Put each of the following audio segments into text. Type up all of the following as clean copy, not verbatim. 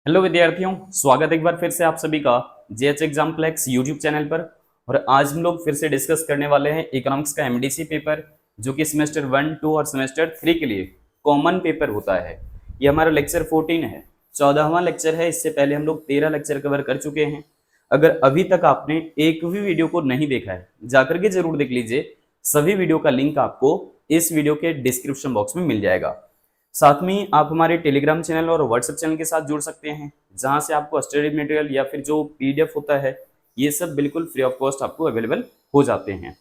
Hello विद्यार्थियों, स्वागत है एक बार फिर से आप सभी का जेएच एग्जाम्प्लेक्स यूट्यूब चैनल पर। और आज हम लोग फिर से डिस्कस करने वाले हैं इकोनॉमिक्स का एमडीसी पेपर, जो कि सेमेस्टर 1, 2 और सेमेस्टर 3 के लिए कॉमन पेपर होता है। ये हमारा लेक्चर 14 है, 14वां लेक्चर है। इससे पहले हम लोग 13 लेक्चर कवर कर चुके हैं। अगर अभी तक आपने एक भी वीडियो को नहीं देखा है, जाकर के जरूर देख लीजिए। सभी वीडियो का लिंक आपको इस वीडियो के डिस्क्रिप्शन बॉक्स में मिल जाएगा। साथ में आप हमारे टेलीग्राम चैनल और व्हाट्सएप चैनल के साथ जुड़ सकते हैं, जहां से आपको स्टडी मटेरियल या फिर जो पीडीएफ होता है, ये सब बिल्कुल फ्री ऑफ कॉस्ट आपको अवेलेबल हो जाते हैं।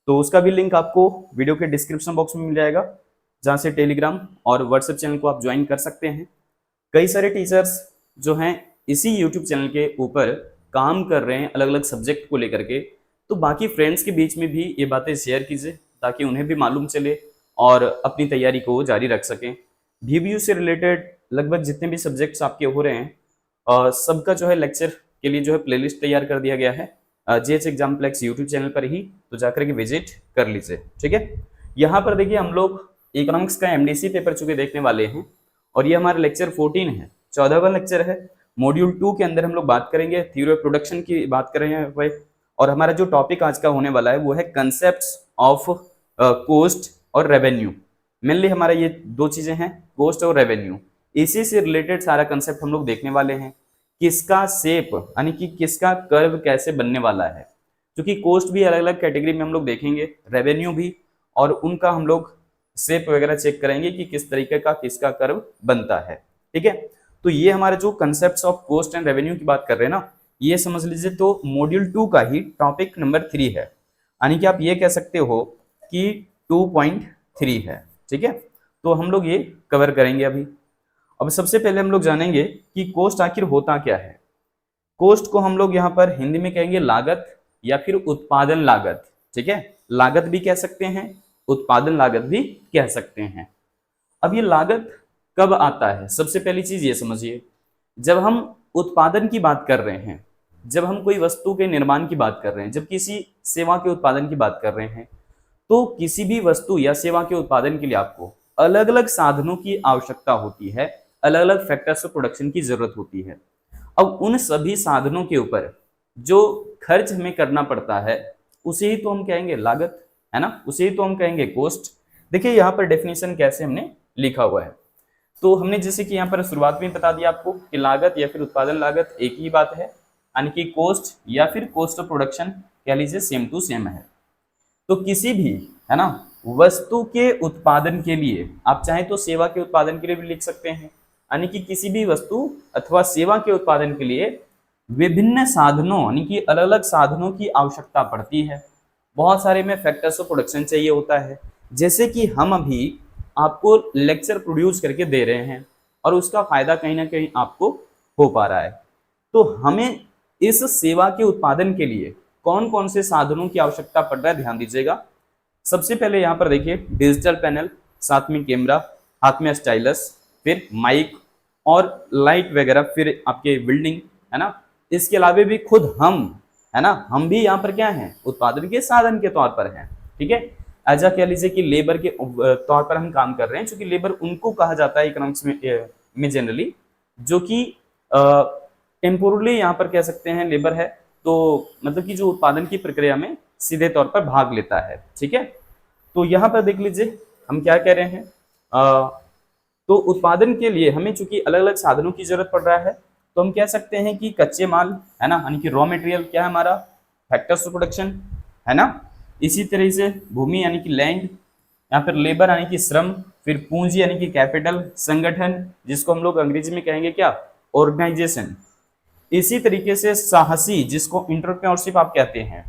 तो उसका भी लिंक आपको वीडियो के डिस्क्रिप्शन बॉक्स में मिल जाएगा, जहां से टेलीग्राम और व्हाट्सएप चैनल को आप ज्वाइन कर सकते हैं। कई सारे टीचर्स जो हैं इसी यूट्यूब चैनल के ऊपर काम कर रहे हैं अलग अलग सब्जेक्ट को लेकर के, तो बाकी फ्रेंड्स के बीच में भी ये बातें शेयर कीजिए, ताकि उन्हें भी मालूम चले और अपनी तैयारी को जारी रख सकें। VBU से रिलेटेड लगभग जितने भी सब्जेक्ट्स आपके हो रहे हैं, सबका जो है लेक्चर के लिए जो है प्लेलिस्ट तैयार कर दिया गया है जेएच एग्जाम्प्लेक्स यूट्यूब चैनल पर ही, तो जाकर के विजिट कर लीजिए। ठीक है, यहाँ पर देखिए हम लोग इकोनॉमिक्स का एमडीसी पेपर चुके देखने वाले हैं, और ये हमारा लेक्चर 14 है, 14वां लेक्चर है। मॉड्यूल 2 के अंदर हम लोग बात करेंगे थ्योरी ऑफ प्रोडक्शन की, बात कर रहे हैं भाई। और हमारा जो टॉपिक आज का होने वाला है वो है कंसेप्ट्स ऑफ कॉस्ट और रेवेन्यू। मेनली हमारा ये दो चीजें हैं, कॉस्ट और रेवेन्यू। इसी से रिलेटेड सारा कंसेप्ट हम लोग देखने वाले हैं। किसका शेप यानी कि किसका कर्व कैसे बनने वाला है, क्योंकि कॉस्ट भी अलग अलग कैटेगरी में हम लोग देखेंगे, रेवेन्यू भी, और उनका हम लोग शेप वगैरह चेक करेंगे कि किस तरीके का किसका कर्व बनता है। ठीक है, तो ये हमारे जो concept of cost and revenue की बात कर रहे हैं ना, ये समझ लीजिए तो मॉड्यूल 2 का ही टॉपिक नंबर 3 है, यानी कि आप ये कह सकते हो कि 2.3 है। ठीक है, तो हम लोग ये कवर करेंगे अभी। अब सबसे पहले हम लोग जानेंगे कि कॉस्ट आखिर होता क्या है। कॉस्ट को हम लोग यहाँ पर हिंदी में कहेंगे लागत या फिर उत्पादन लागत। ठीक है, लागत भी कह सकते हैं, उत्पादन लागत भी कह सकते हैं। अब ये लागत कब आता है, सबसे पहली चीज ये समझिए, जब हम उत्पादन की बात कर रहे हैं, जब हम कोई वस्तु के निर्माण की बात कर रहे हैं, जब किसी सेवा के उत्पादन की बात कर रहे हैं, तो किसी भी वस्तु या सेवा के उत्पादन के लिए आपको अलग अलग साधनों की आवश्यकता होती है, अलग अलग फैक्टर्स ऑफ प्रोडक्शन की जरूरत होती है। अब उन सभी साधनों के ऊपर जो खर्च हमें करना पड़ता है, उसे ही तो हम कहेंगे लागत, है ना, उसे ही तो हम कहेंगे कॉस्ट। देखिए यहाँ पर डेफिनेशन कैसे हमने लिखा हुआ है, तो हमने जैसे कि यहाँ पर शुरुआत में बता दिया आपको कि लागत या फिर उत्पादन लागत एक ही बात है, यानी कि कॉस्ट या फिर कॉस्ट ऑफ प्रोडक्शन कह लीजिए, सेम टू सेम है। तो किसी भी, है ना, वस्तु के उत्पादन के लिए, आप चाहें तो सेवा के उत्पादन के लिए भी लिख सकते हैं, यानी कि किसी भी वस्तु अथवा सेवा के उत्पादन के लिए विभिन्न साधनों यानी कि अलग अलग साधनों की आवश्यकता पड़ती है। बहुत सारे में फैक्टर्स ऑफ प्रोडक्शन चाहिए होता है, जैसे कि हम अभी आपको लेक्चर प्रोड्यूस करके दे रहे हैं, और उसका फायदा कहीं ना कहीं आपको हो पा रहा है। तो हमें इस सेवा के उत्पादन के लिए कौन कौन से साधनों की आवश्यकता पड़ रहा है, ध्यान दीजिएगा। सबसे पहले यहाँ पर देखिए डिजिटल पैनल, साथ में कैमरा, हाथ में स्टाइलस, फिर माइक और लाइट वगैरह, फिर आपके बिल्डिंग, है ना। इसके अलावा भी खुद हम, है ना, हम भी यहाँ पर क्या हैं, उत्पादन के साधन के तौर पर हैं। ठीक है, ऐसा कह लीजिए कि लेबर के तौर पर हम काम कर रहे हैं, क्योंकि लेबर उनको कहा जाता है इकोनॉमिक्स में जनरली, जो कि टेम्पोरली यहाँ पर कह सकते हैं लेबर है, तो मतलब कि जो उत्पादन की प्रक्रिया में सीधे तौर पर भाग लेता है। ठीक है, तो यहाँ पर देख लीजिए हम क्या कह रहे हैं, तो उत्पादन के लिए हमें चूंकि अलग अलग साधनों की जरूरत पड़ रहा है, तो हम कह सकते हैं कि कच्चे माल, है ना, यानी कि रॉ मटेरियल क्या है हमारा, फैक्टर्स ऑफ प्रोडक्शन, है ना। इसी तरह से भूमि यानी कि लैंड, या फिर लेबर यानी कि श्रम, फिर पूंजी यानी कि कैपिटल, संगठन जिसको हम लोग अंग्रेजी में कहेंगे क्या, ऑर्गेनाइजेशन। इसी तरीके से साहसी जिसको एंटरप्रेन्योरशिप आप कहते हैं।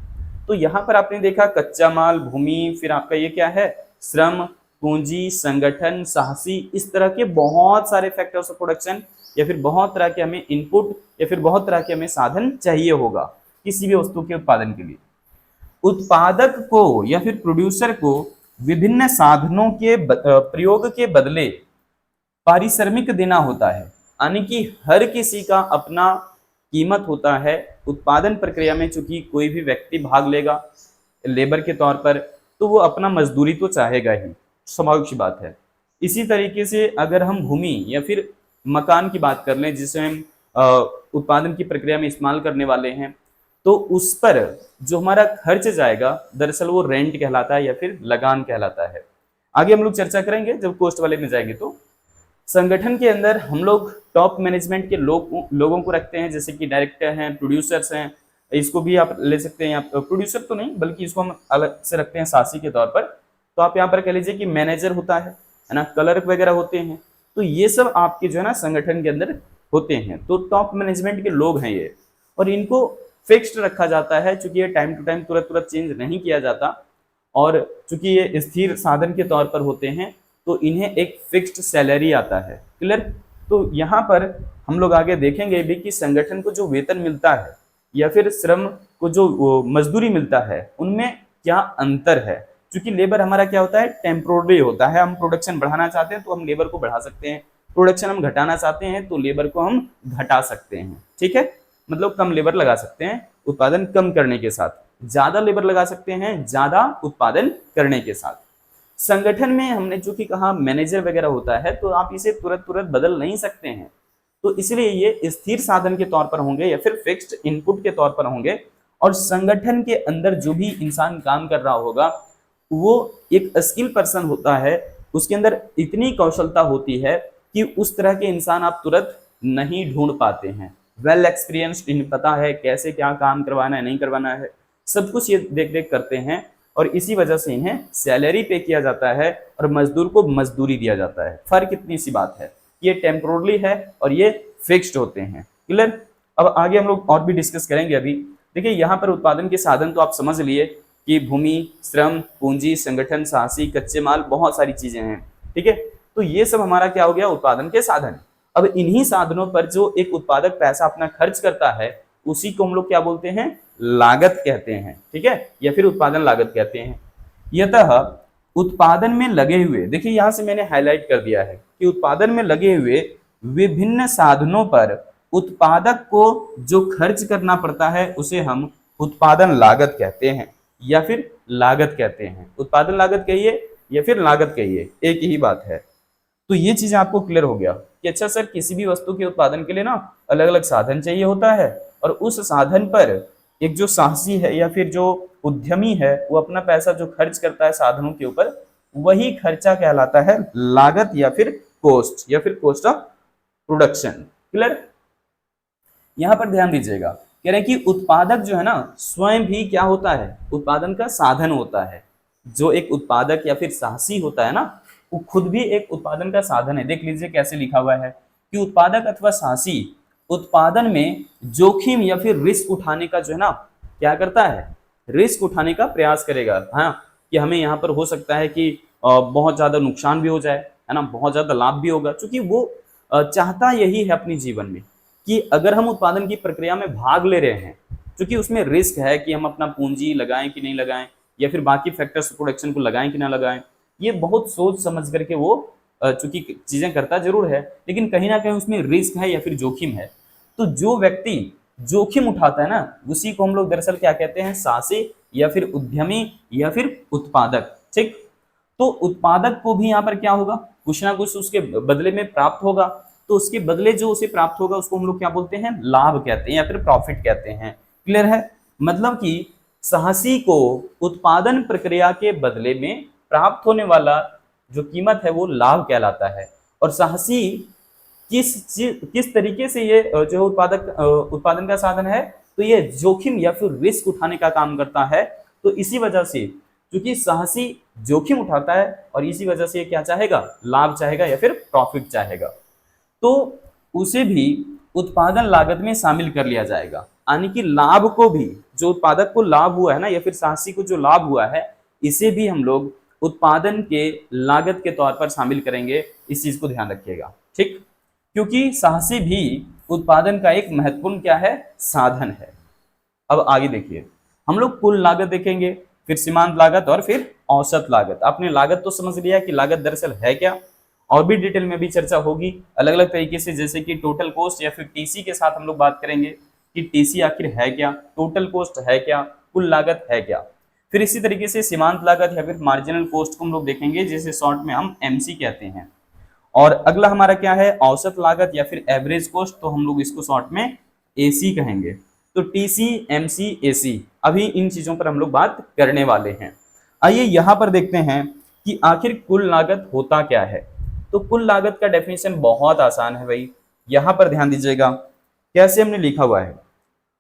तो यहाँ पर आपने देखा कच्चा माल, भूमि, फिर आपका ये क्या है, श्रम, पूंजी, संगठन, साहसी, इस तरह के बहुत सारे फैक्टर्स ऑफ प्रोडक्शन, या फिर बहुत तरह के हमें इनपुट, या फिर बहुत तरह के हमें साधन चाहिए होगा किसी भी वस्तु के उत्पादन के लिए। उत्पादक को या फिर प्रोड्यूसर को विभिन्न साधनों के प्रयोग के बदले पारिश्रमिक देना होता है, यानी कि हर किसी का अपना कीमत होता है उत्पादन प्रक्रिया में। चूंकि कोई भी व्यक्ति भाग लेगा लेबर के तौर पर, तो वो अपना मजदूरी तो चाहेगा ही, स्वाभाविक सी बात है। इसी तरीके से अगर हम भूमि या फिर मकान की बात कर लें जिसे हम उत्पादन की प्रक्रिया में इस्तेमाल करने वाले हैं, तो उस पर जो हमारा खर्च जाएगा दरअसल वो रेंट कहलाता है या फिर लगान कहलाता है। आगे हम लोग चर्चा करेंगे जब कॉस्ट वाले में जाएंगे। तो संगठन के अंदर हम लोग टॉप मैनेजमेंट के लोगों को रखते हैं, जैसे कि डायरेक्टर हैं, प्रोड्यूसर्स हैं, इसको भी आप ले सकते हैं, प्रोड्यूसर तो नहीं बल्कि इसको हम अलग से रखते हैं सासी के तौर पर। तो आप यहाँ पर कह लीजिए कि मैनेजर होता है ना, क्लर्क वगैरह होते हैं, तो ये सब आपके जो है ना संगठन के अंदर होते हैं। तो टॉप मैनेजमेंट के लोग हैं ये, और इनको फिक्स्ड रखा जाता है चूंकि ये टाइम टू टाइम तुरंत चेंज नहीं किया जाता, और चूंकि ये स्थिर साधन के तौर पर होते हैं तो इन्हें एक फिक्स्ड सैलरी आता है। क्लियर? तो यहाँ पर हम लोग आगे देखेंगे भी कि संगठन को जो वेतन मिलता है या फिर श्रम को जो मजदूरी मिलता है उनमें क्या अंतर है। क्योंकि लेबर हमारा क्या होता है, टेम्पोररी होता है। हम प्रोडक्शन बढ़ाना चाहते हैं तो हम लेबर को बढ़ा सकते हैं, प्रोडक्शन हम घटाना चाहते हैं तो लेबर को हम घटा सकते हैं। ठीक है, मतलब कम लेबर लगा सकते हैं उत्पादन कम करने के साथ, ज्यादा लेबर लगा सकते हैं ज्यादा उत्पादन करने के साथ। संगठन में हमने जो कि कहा मैनेजर वगैरह होता है, तो आप इसे तुरंत बदल नहीं सकते हैं, तो इसलिए ये स्थिर साधन के तौर पर होंगे या फिर फिक्स्ड इनपुट के तौर पर होंगे। और संगठन के अंदर जो भी इंसान काम कर रहा होगा वो एक स्किल पर्सन होता है, उसके अंदर इतनी कौशलता होती है कि उस तरह के इंसान आप तुरंत नहीं ढूंढ पाते हैं। वेल एक्सपीरियंस्ड, इन्हें पता है कैसे क्या काम करवाना है नहीं करवाना है, सब कुछ ये देख देख करते हैं, और इसी वजह से इन्हें सैलरी पे किया जाता है और मजदूर को मजदूरी दिया जाता है। फर्क इतनी सी बात है, ये टेम्पोरली है और ये फिक्स्ड होते हैं। क्लियर? अब आगे हम लोग और भी डिस्कस करेंगे। अभी देखिए यहाँ पर उत्पादन के साधन तो आप समझ लिए कि भूमि, श्रम, पूंजी, संगठन, साहसी, कच्चे माल, बहुत सारी चीजें हैं। ठीक है, तो ये सब हमारा क्या हो गया, उत्पादन के साधन। अब इन्हीं साधनों पर जो एक उत्पादक पैसा अपना खर्च करता है उसी को हम लोग क्या बोलते हैं, लागत कहते हैं। ठीक है, या फिर उत्पादन लागत कहते हैं। यतः उत्पादन में लगे हुए, देखिए यहां से मैंने हाईलाइट कर दिया है कि उत्पादन में लगे हुए विभिन्न साधनों पर उत्पादक को जो खर्च करना पड़ता है उसे हम उत्पादन लागत कहते हैं या फिर लागत कहते हैं। उत्पादन लागत कहिए या फिर लागत कहिए, एक ही बात है। तो ये चीजें आपको क्लियर हो गया कि अच्छा सर, किसी भी वस्तु के उत्पादन के लिए ना अलग अलग साधन चाहिए होता है, और उस साधन पर एक जो साहसी है या फिर जो उद्यमी है वो अपना पैसा जो खर्च करता है साधनों के ऊपर, वही खर्चा कहलाता है लागत या फिर कॉस्ट या फिर कॉस्ट ऑफ प्रोडक्शन। क्लियर? यहां पर ध्यान दीजिएगा, कह रहे हैं कि उत्पादक जो है ना स्वयं भी क्या होता है, उत्पादन का साधन होता है। जो एक उत्पादक या फिर साहसी होता है ना, वो खुद भी एक उत्पादन का साधन है। देख लीजिए कैसे लिखा हुआ है कि उत्पादक अथवा साहसी उत्पादन में जोखिम या फिर रिस्क उठाने का जो है ना क्या करता है, रिस्क उठाने का प्रयास करेगा। हाँ, कि हमें यहाँ पर हो सकता है कि बहुत ज्यादा नुकसान भी हो जाए, है ना, बहुत ज्यादा लाभ भी होगा, क्योंकि वो चाहता यही है अपने जीवन में कि अगर हम उत्पादन की प्रक्रिया में भाग ले रहे हैं, क्योंकि उसमें रिस्क है कि हम अपना पूंजी लगाएं कि नहीं लगाएं, या फिर बाकी फैक्टर्स प्रोडक्शन को लगाएं कि ना लगाएं, ये बहुत सोच समझ करके वो चूंकि चीजें करता जरूर है, लेकिन कहीं ना कहीं उसमें रिस्क है या फिर जोखिम है। तो जो व्यक्ति जोखिम उठाता है ना, उसी को हम लोग दरअसल क्या कहते हैं, साहसी या फिर उद्यमी या फिर उत्पादक। ठीक, तो उत्पादक को भी यहाँ पर क्या होगा, कुछ ना कुछ उसके बदले में प्राप्त होगा, तो उसके बदले जो उसे प्राप्त होगा उसको हम लोग क्या बोलते हैं, लाभ कहते हैं या फिर प्रॉफिट कहते हैं। क्लियर है? मतलब कि साहसी को उत्पादन प्रक्रिया के बदले में प्राप्त होने वाला जो कीमत है वो लाभ कहलाता है। और साहसी किस तरीके से ये जो उत्पादन का साधन है, तो ये जोखिम या फिर रिस्क उठाने का काम करता है। तो इसी वजह से क्योंकि साहसी जोखिम उठाता है और इसी वजह से ये क्या चाहेगा, लाभ चाहेगा या फिर प्रॉफिट चाहेगा, तो उसे भी उत्पादन लागत में शामिल कर लिया जाएगा। यानी कि लाभ को भी, जो उत्पादक को लाभ हुआ है ना या फिर साहसी को जो लाभ हुआ है, इसे भी हम लोग उत्पादन के लागत के तौर पर शामिल करेंगे। इस चीज को ध्यान रखिएगा। ठीक, क्योंकि साहसी भी उत्पादन का एक महत्वपूर्ण क्या है, साधन है। अब आगे देखिए, हम लोग कुल लागत देखेंगे, फिर सीमांत लागत और फिर औसत लागत। आपने लागत तो समझ लिया कि लागत दरअसल है क्या, और भी डिटेल में भी चर्चा होगी अलग अलग तरीके से, जैसे कि टोटल कॉस्ट या फिर टीसी के साथ हम लोग बात करेंगे कि टीसी आखिर है क्या, टोटल कॉस्ट है क्या, कुल लागत है क्या। फिर इसी तरीके से सीमांत लागत या फिर मार्जिनल कॉस्ट को हम लोग देखेंगे, जिसे शॉर्ट में हम एमसी कहते हैं। और अगला हमारा क्या है, औसत लागत या फिर एवरेज कॉस्ट, तो हम लोग इसको शॉर्ट में एसी कहेंगे। तो टीसी, एमसी, एसी, अभी इन चीजों पर हम लोग बात करने वाले हैं। आइए यहां पर देखते हैं कि आखिर कुल लागत होता क्या है। तो कुल लागत का डेफिनेशन बहुत आसान है भाई, यहां पर ध्यान दीजिएगा कैसे हमने लिखा हुआ है।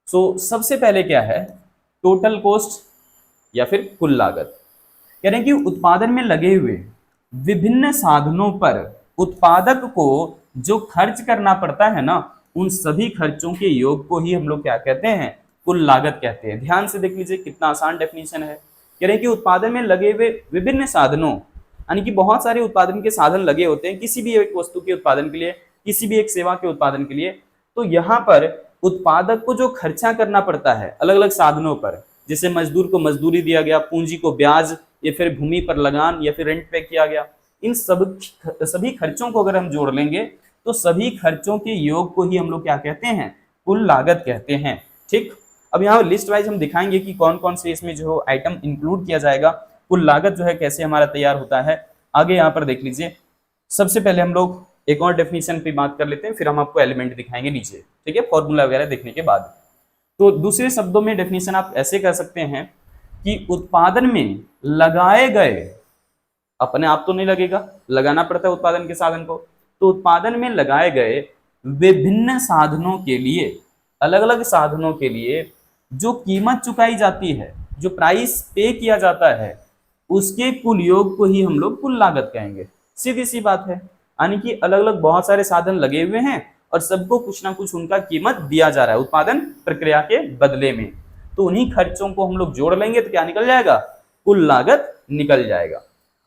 सबसे पहले क्या है, टोटल कॉस्ट या फिर कुल लागत। कह रहे हैं कि उत्पादन में लगे हुए विभिन्न साधनों पर उत्पादक को जो खर्च करना पड़ता है ना, उन सभी खर्चों के योग को ही हम लोग क्या कहते हैं, कुल लागत कहते हैं। ध्यान से देख लीजिए कितना आसान डेफिनेशन है। कह रहे हैं कि उत्पादन में लगे हुए विभिन्न साधनों, यानी कि बहुत सारे उत्पादन के साधन लगे होते हैं किसी भी एक वस्तु के उत्पादन के लिए, किसी भी एक सेवा के उत्पादन के लिए। तो यहाँ पर उत्पादक को जो खर्चा करना पड़ता है अलग अलग साधनों पर, जैसे मजदूर को मजदूरी दिया गया, पूंजी को ब्याज, या फिर भूमि पर लगान, या फिर रेंट पे किया गया, इन सभी खर्चों को अगर हम जोड़ लेंगे तो सभी खर्चों के योग को ही हम लोग क्या कहते हैं, कुल लागत कहते हैं। ठीक, अब यहाँ लिस्ट वाइज हम दिखाएंगे कि कौन कौन से इसमें जो आइटम इंक्लूड किया जाएगा, कुल लागत जो है कैसे हमारा तैयार होता है। आगे यहाँ पर देख लीजिए, सबसे पहले हम लोग एक और डेफिनेशन पे बात कर लेते हैं, फिर हम आपको एलिमेंट दिखाएंगे नीचे, ठीक है, फॉर्मूला वगैरह देखने के बाद। तो दूसरे शब्दों में डेफिनेशन आप ऐसे कर सकते हैं कि उत्पादन में लगाए गए, अपने आप तो नहीं लगेगा, लगाना पड़ता है उत्पादन के साधन को, तो उत्पादन में लगाए गए विभिन्न साधनों के लिए, अलग अलग साधनों के लिए जो कीमत चुकाई जाती है, जो प्राइस पे किया जाता है, उसके कुल योग को ही हम लोग कुल लागत कहेंगे। सीधी सी बात है, यानी कि अलग अलग बहुत सारे साधन लगे हुए हैं और सबको कुछ ना कुछ उनका कीमत दिया जा रहा है उत्पादन प्रक्रिया के बदले में, तो उन्हीं खर्चों को हम लोग जोड़ लेंगे तो क्या निकल जाएगा, कुल लागत निकल जाएगा।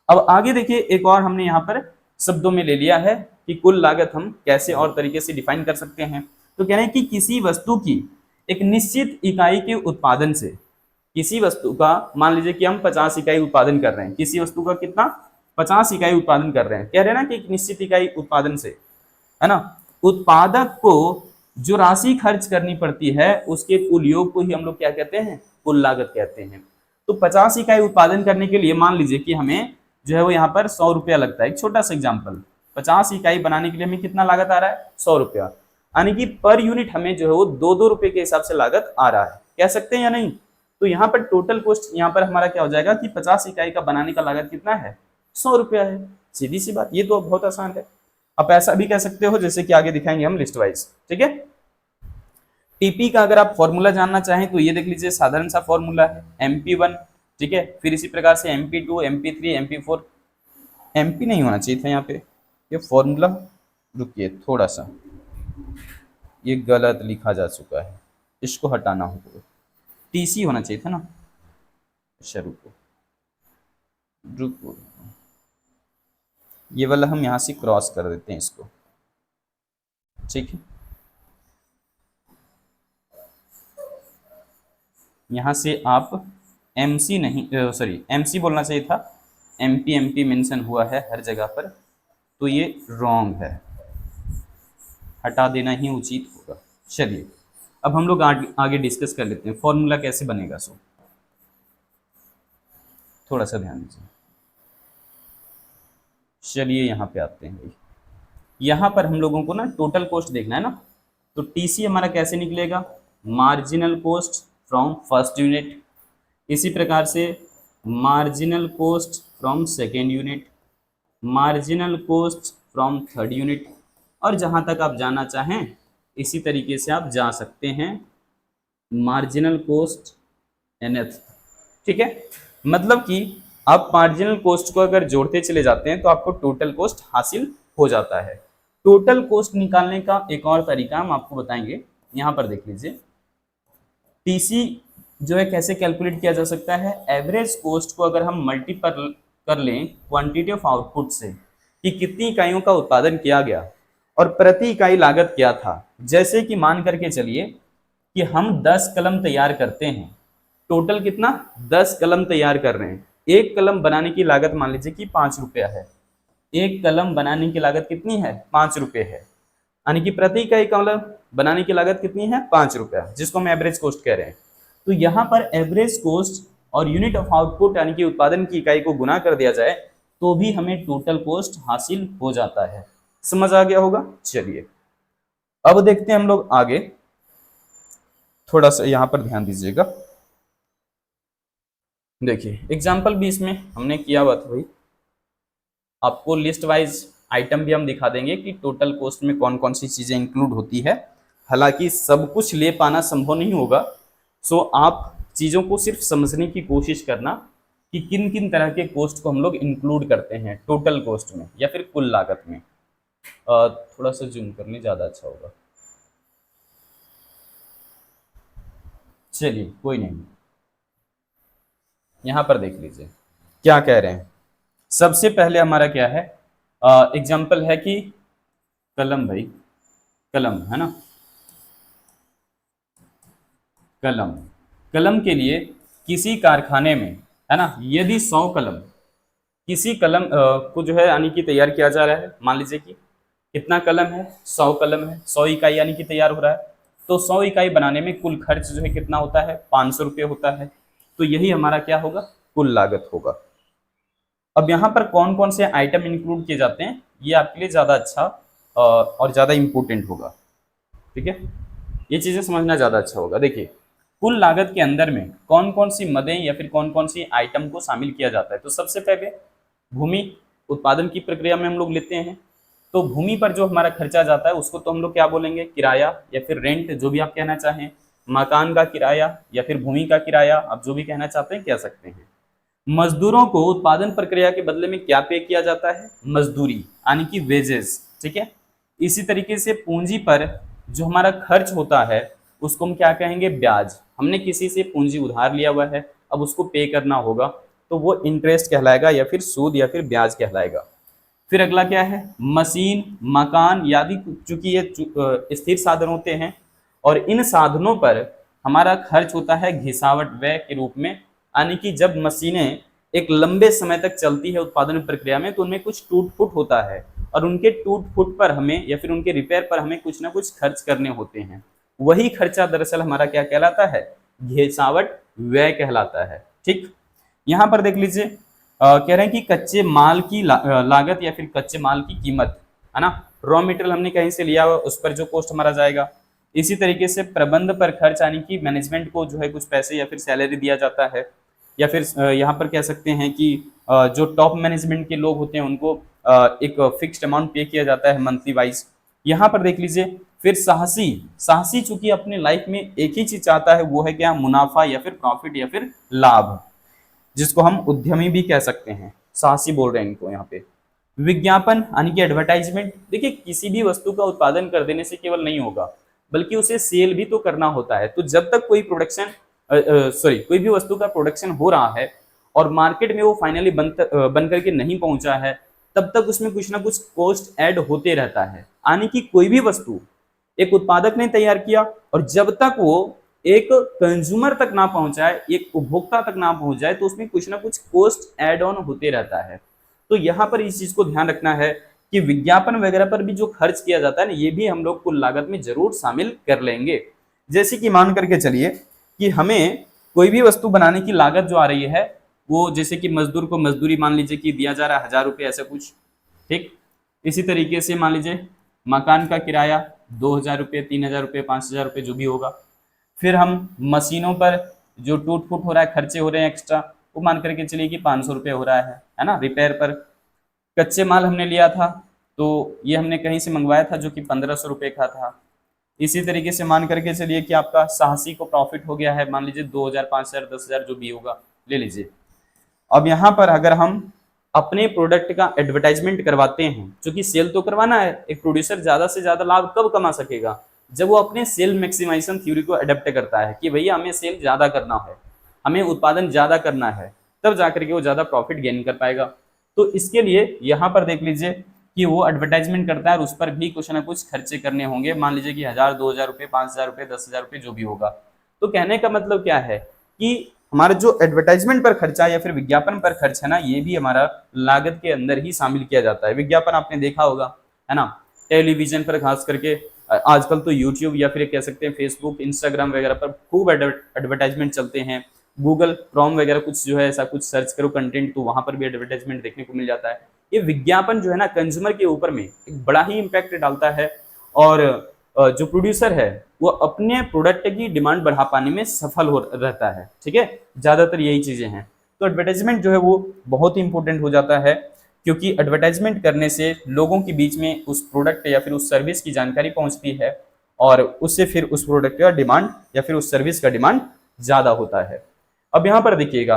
अब आगे देखिए, एक और हमने यहाँ पर शब्दों में ले लिया है कि कुल लागत हम कैसे और तरीके से डिफाइन कर सकते हैं। तो कह रहे हैं कि किसी वस्तु की एक निश्चित इकाई के उत्पादन से, किसी वस्तु का मान लीजिए कि हम 50 इकाई उत्पादन कर रहे हैं, किसी वस्तु का कितना, 50 इकाई उत्पादन कर रहे हैं, कह रहे हैं ना कि एक निश्चित इकाई उत्पादन से, है ना, उत्पादक को जो राशि खर्च करनी पड़ती है उसके कुल योग को ही हम लोग क्या कहते हैं, कुल लागत कहते हैं। तो 50 इकाई उत्पादन करने के लिए मान लीजिए कि हमें जो है वो यहाँ पर 100 रुपया लगता है। एक छोटा सा एग्जाम्पल, 50 इकाई बनाने के लिए हमें कितना लागत आ रहा है, 100 रुपया, यानी कि पर यूनिट हमें जो है वो 2-2 रुपए के हिसाब से लागत आ रहा है, कह सकते हैं या नहीं। तो यहाँ पर टोटल कॉस्ट यहाँ पर हमारा क्या हो जाएगा कि 50 इकाई का बनाने का लागत कितना है, 100 रुपया है। सीधी सी बात, ये तो बहुत आसान है। आप ऐसा भी कह सकते हो जैसे कि आगे दिखाएंगे हम लिस्ट वाइज, ठीक है। टीपी का अगर आप फॉर्मूला जानना चाहें तो ये देख लीजिए, साधारण सा फॉर्मूला है MP1, ठीक है, फिर इसी प्रकार से MP2, MP3, MP4, MP नहीं होना चाहिए था यहाँ पे ये फॉर्मूला, रुकिए थोड़ा सा, ये गलत लिखा जा चुका है, इसको हटाना होगा, TC होना चाहिए था ना। अच्छा रुको रुको, ये वाला हम यहाँ से क्रॉस कर देते हैं इसको, ठीक है। यहाँ से आप MC नहीं, सॉरी MC बोलना चाहिए था, MP मेंशन हुआ है हर जगह पर, तो ये रॉन्ग है, हटा देना ही उचित होगा। चलिए अब हम लोग आगे डिस्कस कर लेते हैं फॉर्मूला कैसे बनेगा। थोड़ा सा ध्यान दीजिए। चलिए यहाँ पे आते हैं, यहाँ पर हम लोगों को ना टोटल कॉस्ट देखना है ना, तो TC हमारा कैसे निकलेगा, marginal cost from first unit, इसी प्रकार से marginal cost from second unit, marginal cost from third unit, और जहाँ तक आप जाना चाहें इसी तरीके से आप जा सकते हैं मार्जिनल कॉस्ट nth, ठीक है। मतलब कि आप मार्जिनल कॉस्ट को अगर जोड़ते चले जाते हैं तो आपको टोटल कॉस्ट हासिल हो जाता है। टोटल कॉस्ट निकालने का एक और तरीका हम आपको बताएंगे, यहाँ पर देख लीजिए। TC जो है कैसे कैलकुलेट किया जा सकता है, एवरेज कॉस्ट को अगर हम मल्टीपल कर लें क्वांटिटी ऑफ आउटपुट से, कि कितनी इकाइयों का उत्पादन किया गया और प्रति इकाई लागत क्या था। जैसे कि मान करके चलिए कि हम 10 कलम तैयार करते हैं, टोटल कितना, 10 कलम तैयार कर रहे हैं, एक कलम बनाने की लागत मान लीजिए कि 5 रुपया है, एक कलम बनाने की लागत कितनी है, 5 रुपये है, यानी कि प्रति इकाई कलम बनाने की लागत कितनी है, 5 रुपया, जिसको हम एवरेज कॉस्ट कह रहे हैं। तो यहाँ पर एवरेज कॉस्ट और यूनिट ऑफ आउटपुट यानी कि उत्पादन की इकाई को गुना कर दिया जाए तो भी हमें टोटल कॉस्ट हासिल हो जाता है। समझ आ गया होगा। चलिए अब देखते हैं हम लोग आगे, थोड़ा सा यहां पर ध्यान दीजिएगा। देखिए एग्जाम्पल भी इसमें हमने किया हुआ था भाई, आपको लिस्ट वाइज आइटम भी हम दिखा देंगे कि टोटल कॉस्ट में कौन कौन सी चीजें इंक्लूड होती है। हालांकि सब कुछ ले पाना संभव नहीं होगा, सो आप चीजों को सिर्फ समझने की कोशिश करना कि किन किन तरह के कॉस्ट को हम लोग इंक्लूड करते हैं टोटल कॉस्ट में या फिर कुल लागत में। थोड़ा सा जूम कर लें, ज्यादा अच्छा होगा। चलिए कोई नहीं, यहां पर देख लीजिए क्या कह रहे हैं। सबसे पहले हमारा क्या है, एग्जाम्पल है कि कलम भाई, कलम है ना, कलम, कलम के लिए किसी कारखाने में है ना, यदि 100 कलम, किसी कलम को जो है यानी कि तैयार किया जा रहा है, मान लीजिए कि कितना कलम है, 100 कलम है, 100 इकाई यानी कि तैयार हो रहा है, तो 100 इकाई बनाने में कुल खर्च जो है कितना होता है, 500 रुपये होता है। तो यही हमारा क्या होगा, कुल लागत होगा। अब यहाँ पर कौन कौन से आइटम इंक्लूड किए जाते हैं, ये आपके लिए ज़्यादा अच्छा और ज़्यादा इंपॉर्टेंट होगा। ठीक है, ये चीज़ें समझना ज़्यादा अच्छा होगा। देखिए कुल लागत के अंदर में कौन कौन सी मदें या फिर कौन कौन सी आइटम को शामिल किया जाता है। तो सबसे पहले भूमि उत्पादन की प्रक्रिया में हम लोग लेते हैं, तो भूमि पर जो हमारा खर्चा जाता है उसको तो हम लोग क्या बोलेंगे, किराया या फिर रेंट, जो भी आप कहना चाहें, मकान का किराया या फिर भूमि का किराया, आप जो भी कहना चाहते हैं कह सकते हैं। मजदूरों को उत्पादन प्रक्रिया के बदले में क्या पे किया जाता है, मजदूरी यानी कि वेजेस। ठीक है, इसी तरीके से पूंजी पर जो हमारा खर्च होता है उसको हम क्या कहेंगे, ब्याज। हमने किसी से पूंजी उधार लिया हुआ है, अब उसको पे करना होगा, तो वो इंटरेस्ट कहलाएगा या फिर सूद या फिर ब्याज कहलाएगा। फिर अगला क्या है, मशीन, मकान, यादि चूंकि ये स्थिर साधन होते हैं और इन साधनों पर हमारा खर्च होता है घिसावट व्यय के रूप में, यानी कि जब मशीनें एक लंबे समय तक चलती है उत्पादन प्रक्रिया में तो उनमें कुछ टूट फूट होता है और उनके टूट फूट पर हमें या फिर उनके रिपेयर पर हमें कुछ ना कुछ खर्च करने होते हैं। वही खर्चा दरअसल हमारा क्या कहलाता है, घिसावट व्यय कहलाता है। ठीक, यहाँ पर देख लीजिए कह रहे हैं कि कच्चे माल की लागत या फिर कच्चे माल की कीमत, है ना, रॉ मटेरियल हमने कहीं से लिया हुआ उस पर जो कॉस्ट हमारा जाएगा। इसी तरीके से प्रबंध पर खर्च यानी कि मैनेजमेंट को जो है कुछ पैसे या फिर सैलरी दिया जाता है, या फिर यहाँ पर कह सकते हैं कि जो टॉप मैनेजमेंट के लोग होते हैं उनको एक फिक्स्ड अमाउंट पे किया जाता है मंथली वाइज। यहाँ पर देख लीजिए फिर साहसी, साहसी चूंकि अपने लाइफ में एक ही चीज चाहता है, वो है क्या, मुनाफा या फिर प्रॉफिट या फिर लाभ, जिसको हम उद्यमी भी कह सकते हैं, साहसी बोल रहे हैं इनको यहाँ पे। विज्ञापन यानी कि एडवर्टाइजमेंट, देखिए किसी भी वस्तु का उत्पादन कर देने से केवल नहीं होगा बल्कि उसे सेल भी तो करना होता है। तो जब तक कोई प्रोडक्शन कोई भी वस्तु का प्रोडक्शन हो रहा है और मार्केट में वो फाइनली बन करके नहीं पहुंचा है, तब तक उसमें कुछ ना कुछ कॉस्ट ऐड होते रहता है। यानी कि कोई भी वस्तु एक उत्पादक ने तैयार किया और जब तक वो एक कंज्यूमर तक ना पहुंचाए, एक उपभोक्ता तक ना पहुंच जाए, तो उसमें कुछ ना कुछ कॉस्ट ऐड ऑन होते रहता है। तो यहाँ पर इस चीज को ध्यान रखना है कि विज्ञापन वगैरह पर भी जो खर्च किया जाता है ना, ये भी हम लोग कुल लागत में जरूर शामिल कर लेंगे। जैसे कि मान करके चलिए कि हमें कोई भी वस्तु बनाने की लागत जो आ रही है, वो जैसे कि मजदूर को मजदूरी मान लीजिए कि दिया जा रहा है 1000 रुपये ऐसा कुछ। ठीक, इसी तरीके से मान लीजिए मकान का किराया 2000 रुपये, 3000 रुपये, 5000 रुपये जो भी होगा। फिर हम मशीनों पर जो टूट फूट हो रहा है, खर्चे हो रहे हैं एक्स्ट्रा, वो मान करके चलिए कि 500 रुपये हो रहा है ना, रिपेयर पर। कच्चे माल हमने लिया था तो ये हमने कहीं से मंगवाया था जो कि 1500 रुपये का था। इसी तरीके से मान करके चलिए कि आपका साहसी को प्रॉफिट हो गया है, मान लीजिए 2000, 5000, 10,000 जो भी होगा ले लीजिए। अब यहाँ पर अगर हम अपने प्रोडक्ट का एडवर्टाइजमेंट करवाते हैं, क्योंकि सेल तो करवाना है, एक प्रोड्यूसर ज्यादा से ज्यादा लाभ कब कमा सकेगा, जब वो अपने सेल मैक्सिमाइजेशन थ्योरी को अडेप्ट करता है कि भैया हमें सेल ज्यादा करना है, हमें उत्पादन ज्यादा करना है, तब जाकर के वो ज्यादा प्रॉफिट गेन कर पाएगा। तो इसके लिए यहाँ पर देख लीजिए कि वो एडवर्टाइजमेंट करता है और उस पर भी कुछ ना कुछ खर्चे करने होंगे, मान लीजिए कि 1000, 2000 रुपये, 5000 रुपये, 10,000 रुपये जो भी होगा। तो कहने का मतलब क्या है कि हमारा जो एडवर्टाइजमेंट पर खर्चा या फिर विज्ञापन पर खर्च है ना, ये भी हमारा लागत के अंदर ही शामिल किया जाता है। विज्ञापन आपने देखा होगा, है ना, टेलीविजन पर खास करके, आजकल तो यूट्यूब या फिर कह सकते हैं फेसबुक, इंस्टाग्राम वगैरह पर खूब एडवर्टाइजमेंट चलते हैं। गूगल क्रोम वगैरह कुछ जो है ऐसा कुछ सर्च करो कंटेंट, तो वहां पर भी एडवर्टाइजमेंट देखने को मिल जाता है। ये विज्ञापन जो है ना कंज्यूमर के ऊपर में एक बड़ा ही इम्पैक्ट डालता है, और जो प्रोड्यूसर है वो अपने प्रोडक्ट की डिमांड बढ़ा पाने में सफल हो रहता है। ठीक है, ज्यादातर यही चीजें हैं। तो एडवर्टाइजमेंट जो है वो बहुत ही इंपॉर्टेंट हो जाता है, क्योंकि एडवर्टाइजमेंट करने से लोगों के बीच में उस प्रोडक्ट या फिर उस सर्विस की जानकारी पहुंचती है, और उससे फिर उस प्रोडक्ट का डिमांड या फिर उस सर्विस का डिमांड ज्यादा होता है। अब यहाँ पर देखिएगा,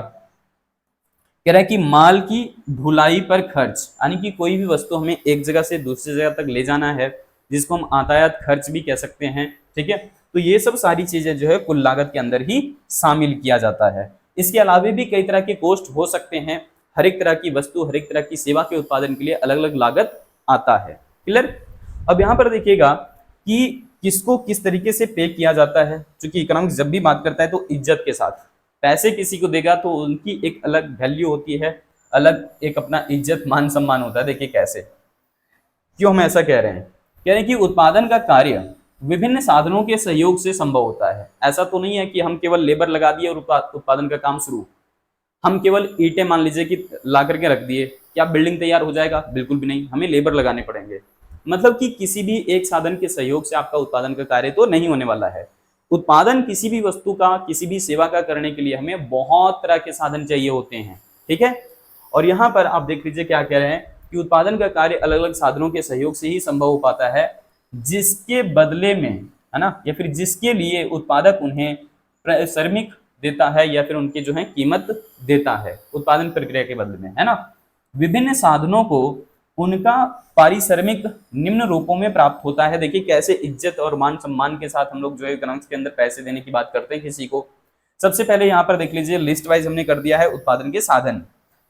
कह रहा है कि माल की ढुलाई पर खर्च, यानी कि कोई भी वस्तु हमें एक जगह से दूसरी जगह तक ले जाना है, जिसको हम यातायात खर्च भी कह सकते हैं। ठीक है, तो ये सब सारी चीजें जो है कुल लागत के अंदर ही शामिल किया जाता है। इसके अलावा भी कई तरह के कॉस्ट हो सकते हैं। हर एक तरह की वस्तु, हर एक तरह की सेवा के उत्पादन के लिए अलग अलग लागत आता है। क्लियर? अब यहाँ पर देखिएगा कि किसको किस तरीके से पे किया जाता है। क्योंकि इकोनॉमिक्स जब भी बात करता है तो इज्जत के साथ पैसे किसी को देगा तो उनकी एक अलग वैल्यू होती है, अलग एक अपना इज्जत मान सम्मान होता है। देखिए कैसे, क्यों हम ऐसा कह रहे हैं? कह रहे हैं कि उत्पादन का कार्य विभिन्न साधनों के सहयोग से संभव होता है। ऐसा तो नहीं है कि हम केवल लेबर लगा दिए और उत्पादन का काम शुरू। हम केवल ईंटें मान लीजिए कि ला करके रख दिए, क्या बिल्डिंग तैयार हो जाएगा? बिल्कुल भी नहीं, हमें लेबर लगाने पड़ेंगे। मतलब कि किसी भी एक साधन के सहयोग से आपका उत्पादन का कार्य तो नहीं होने वाला है। उत्पादन किसी भी वस्तु का, किसी भी सेवा का करने के लिए हमें बहुत तरह के साधन चाहिए होते हैं। ठीक है, और यहाँ पर आप देख लीजिए क्या कह रहे हैं कि उत्पादन का कार्य अलग अलग साधनों के सहयोग से ही संभव हो पाता है, जिसके बदले में, है ना, या फिर जिसके लिए उत्पादक उन्हें श्रमिक देता है या फिर उनके जो है कीमत देता है उत्पादन प्रक्रिया के बदले में, है ना। विभिन्न साधनों को उनका पारिश्रमिक निम्न रूपों में प्राप्त होता है। देखिए कैसे इज्जत और मान सम्मान के साथ हम लोग जो है इकोनॉमिक्स के अंदर पैसे देने की बात करते हैं किसी को। सबसे पहले यहाँ पर देख लीजिए, लिस्ट वाइज हमने कर दिया है उत्पादन के साधन,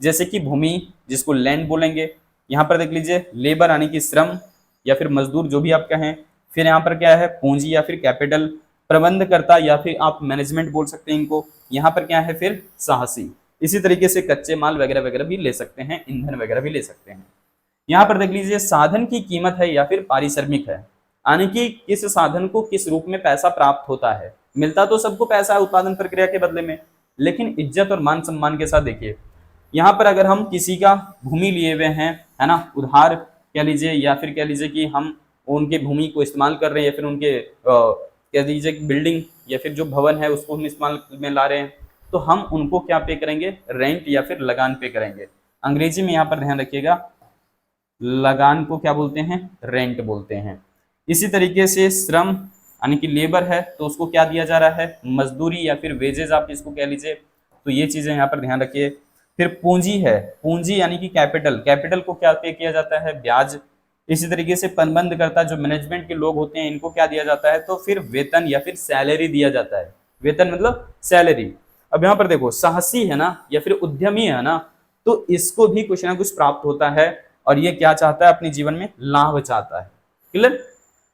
जैसे कि भूमि जिसको लैंड बोलेंगे। यहाँ पर देख लीजिए लेबर यानी कि श्रम या फिर मजदूर जो भी आप कहें। फिर यहाँ पर क्या है, पूंजी या फिर कैपिटल, प्रबंधकर्ता या फिर आप मैनेजमेंट बोल सकते हैं इनको। यहाँ पर क्या है फिर साहसी। इसी तरीके से कच्चे माल वगैरह वगैरह भी ले सकते हैं, ईंधन वगैरह भी ले सकते हैं। यहाँ पर देख लीजिए साधन की कीमत है या फिर पारिश्रमिक है, यानी कि किस साधन को किस रूप में पैसा प्राप्त होता है। मिलता तो सबको पैसा है उत्पादन प्रक्रिया के बदले में, लेकिन इज्जत और मान सम्मान के साथ। देखिए यहाँ पर अगर हम किसी का भूमि लिए हुए हैं, है ना, उधार कह लीजिए, या फिर कह लीजिए कि हम उनके भूमि को इस्तेमाल कर रहे हैं, या फिर उनके कह दीजिए बिल्डिंग या फिर जो भवन है उसको हम इस्तेमाल में ला रहे हैं, तो हम उनको क्या पे करेंगे, रेंट या फिर लगान पे करेंगे। अंग्रेजी में यहाँ पर ध्यान रखिएगा, लगान को क्या बोलते हैं, रेंट बोलते हैं। इसी तरीके से श्रम यानी कि लेबर है तो उसको क्या दिया जा रहा है, मजदूरी या फिर वेजेस आप इसको कह लीजिए। तो ये चीजें यहाँ पर ध्यान रखिए। फिर पूंजी है, पूंजी यानी कि कैपिटल, कैपिटल को क्या पे किया जाता है, ब्याज। इसी तरीके से प्रबंधकर्ता जो मैनेजमेंट के लोग होते हैं इनको क्या दिया जाता है, तो फिर वेतन या फिर सैलरी दिया जाता है। वेतन मतलब सैलरी। अब यहाँ पर देखो साहसी है ना या फिर उद्यमी है ना, तो इसको भी कुछ ना कुछ प्राप्त होता है, और ये क्या चाहता है, अपने जीवन में लाभ चाहता है। क्लियर?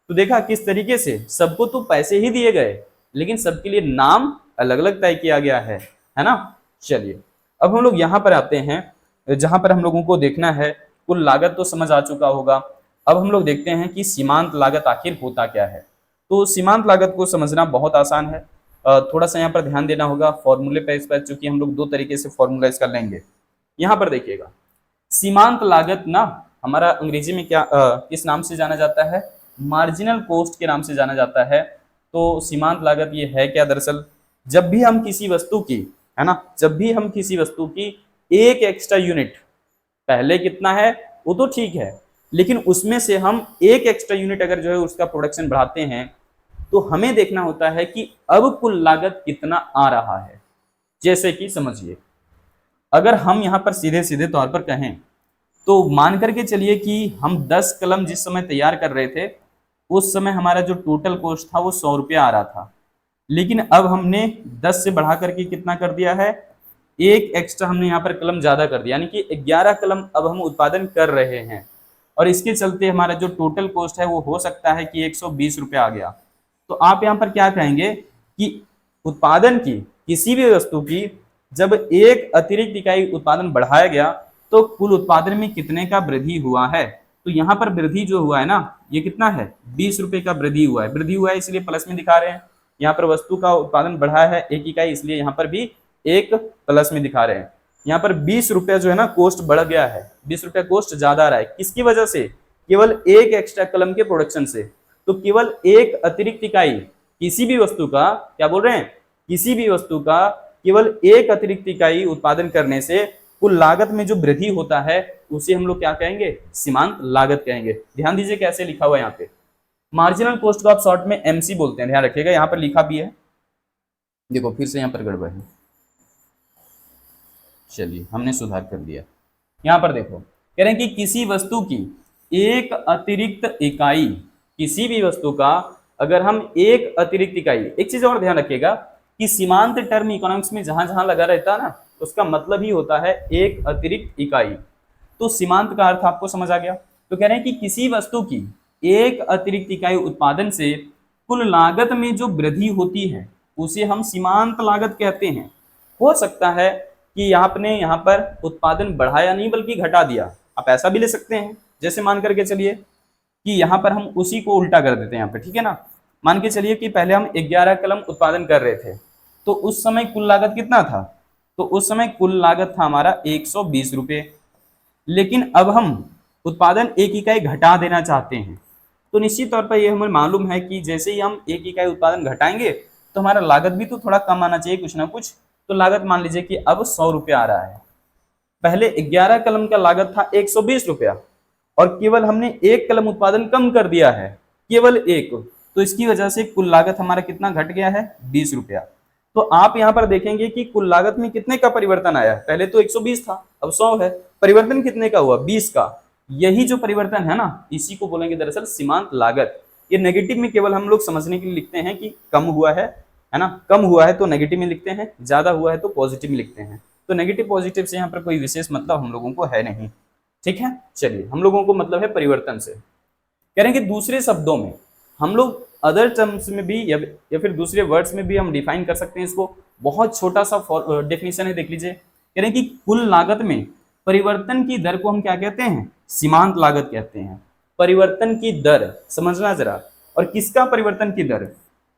तो देखा किस तरीके से सबको तो पैसे ही दिए गए, लेकिन सबके लिए नाम अलग अलग तय किया गया है ना। चलिए अब हम लोग यहाँ पर आते हैं जहां पर हम लोगों को देखना है, कुल लागत तो समझ आ चुका होगा। अब हम लोग देखते हैं कि सीमांत लागत आखिर होता क्या है। तो सीमांत लागत को समझना बहुत आसान है, थोड़ा सा यहाँ पर ध्यान देना होगा फॉर्मूले पे इस पर, चूंकि हम लोग दो तरीके से फॉर्मूला इसका लेंगे। यहाँ पर देखिएगा सीमांत लागत ना हमारा अंग्रेजी में क्या किस नाम से जाना जाता है, मार्जिनल कॉस्ट के नाम से जाना जाता है। तो सीमांत लागत ये है क्या, दरअसल जब भी हम किसी वस्तु की, है ना, जब भी हम किसी वस्तु की एक एक्स्ट्रा यूनिट, पहले कितना है वो तो ठीक है, लेकिन उसमें से हम एक एक्स्ट्रा यूनिट अगर जो है उसका प्रोडक्शन बढ़ाते हैं, तो हमें देखना होता है कि अब कुल लागत कितना आ रहा है। जैसे कि समझिए अगर हम यहाँ पर सीधे सीधे तौर पर कहें तो मान करके चलिए कि हम 10 कलम जिस समय तैयार कर रहे थे, उस समय हमारा जो टोटल कॉस्ट था वो 100 रुपया आ रहा था, लेकिन अब हमने 10 से बढ़ा करके कितना कर दिया है, एक एक्स्ट्रा हमने यहाँ पर कलम ज्यादा कर दिया, यानी कि 11 कलम अब हम उत्पादन कर रहे हैं, और इसके चलते हमारा जो टोटल कॉस्ट है वो हो सकता है कि 120 रुपया आ गया। तो आप यहाँ पर क्या कहेंगे कि उत्पादन की किसी भी वस्तु की जब एक अतिरिक्त इकाई उत्पादन बढ़ाया गया तो कुल उत्पादन में कितने का वृद्धि हुआ है। तो यहाँ पर वृद्धि जो हुआ है ना, ये कितना है, 20 रुपए का वृद्धि हुआ है। वृद्धि हुआ है इसलिए प्लस में दिखा रहे हैं, यहाँ पर वस्तु का उत्पादन बढ़ा है एक इकाई, इसलिए यहाँ पर भी एक प्लस में दिखा रहे हैं। यहाँ पर 20 रुपया जो है ना कोस्ट बढ़ गया है, 20 रुपया कोस्ट ज्यादा आ रहा है। किसकी वजह से? केवल एक एक्स्ट्रा कलम के प्रोडक्शन से। तो केवल एक अतिरिक्त इकाई किसी भी वस्तु का, क्या बोल रहे हैं, किसी भी वस्तु का केवल एक अतिरिक्त इकाई उत्पादन करने से कुल लागत में जो वृद्धि होता है उसे हम लोग क्या कहेंगे? सीमांत लागत कहेंगे। ध्यान दीजिए कैसे लिखा हुआ है यहाँ पे। मार्जिनल कॉस्ट को आप शॉर्ट में एमसी बोलते हैं, ध्यान रखिएगा। यहाँ पर लिखा भी है, देखो फिर से यहाँ पर गड़बड़ है, चलिए हमने सुधार कर दिया। यहाँ पर देखो कह रहे हैं कि किसी वस्तु की एक अतिरिक्त इकाई, किसी भी वस्तु का अगर हम एक अतिरिक्त इकाई, एक चीज और ध्यान रखिएगा कि सीमांत टर्म इकोनॉमिक्स में जहां जहां लगा रहता है ना, उसका मतलब ही होता है एक अतिरिक्त इकाई। तो सीमांत का अर्थ आपको समझ आ गया। तो कह रहे हैं कि किसी वस्तु की एक अतिरिक्त इकाई उत्पादन से कुल लागत में जो वृद्धि होती है उसे हम सीमांत लागत कहते हैं। हो सकता है कि आपने यहाँ पर उत्पादन बढ़ाया नहीं बल्कि घटा दिया, आप ऐसा भी ले सकते हैं। जैसे मान करके चलिए कि यहाँ पर हम उसी को उल्टा कर देते हैं यहाँ पे, ठीक है ना। मान के चलिए कि पहले हम 11 कलम उत्पादन कर रहे थे, तो उस समय कुल लागत कितना था? तो उस समय कुल लागत था हमारा 120 रुपये। लेकिन अब हम उत्पादन एक इकाई घटा देना चाहते हैं, तो निश्चित तौर पर यह हमें मालूम है कि जैसे ही हम एक इकाई उत्पादन घटाएंगे तो हमारा लागत भी तो थोड़ा कम आना चाहिए, कुछ ना कुछ। तो लागत मान लीजिए कि अब 100 रुपये आ रहा है। पहले 11 कलम का लागत था 120 रुपया और केवल हमने एक कलम उत्पादन कम कर दिया है, केवल एक, तो इसकी वजह से कुल लागत हमारा कितना घट गया है? 20 रुपया। तो आप यहाँ पर देखेंगे कि कुल लागत में कितने का परिवर्तन आया? पहले तो 120 था, अब 100 है। परिवर्तन कितने का हुआ? 20 का। यही जो परिवर्तन है ना, इसी को बोलेंगे दरअसल सीमांत लागत। ये नेगेटिव में केवल हम लोग समझने के लिए लिखते हैं कि कम हुआ है ना, कम हुआ है तो नेगेटिव में लिखते हैं, ज्यादा हुआ है तो पॉजिटिव में लिखते हैं। तो नेगेटिव पॉजिटिव से यहाँ पर कोई विशेष मतलब हम लोगों को है नहीं, ठीक है। चलिए, हम लोगों को मतलब है परिवर्तन से। कह रहे हैं कि दूसरे शब्दों में हम लोग अदर टर्म्स में भी या फिर दूसरे वर्ड्स में भी हम डिफाइन कर सकते हैं इसको। बहुत छोटा सा डेफिनेशन है, देख लीजिए। कह रहे हैं कि कुल लागत में परिवर्तन की दर को हम क्या कहते हैं? सीमांत लागत कहते हैं। परिवर्तन की दर समझना जरा, और किसका परिवर्तन की दर?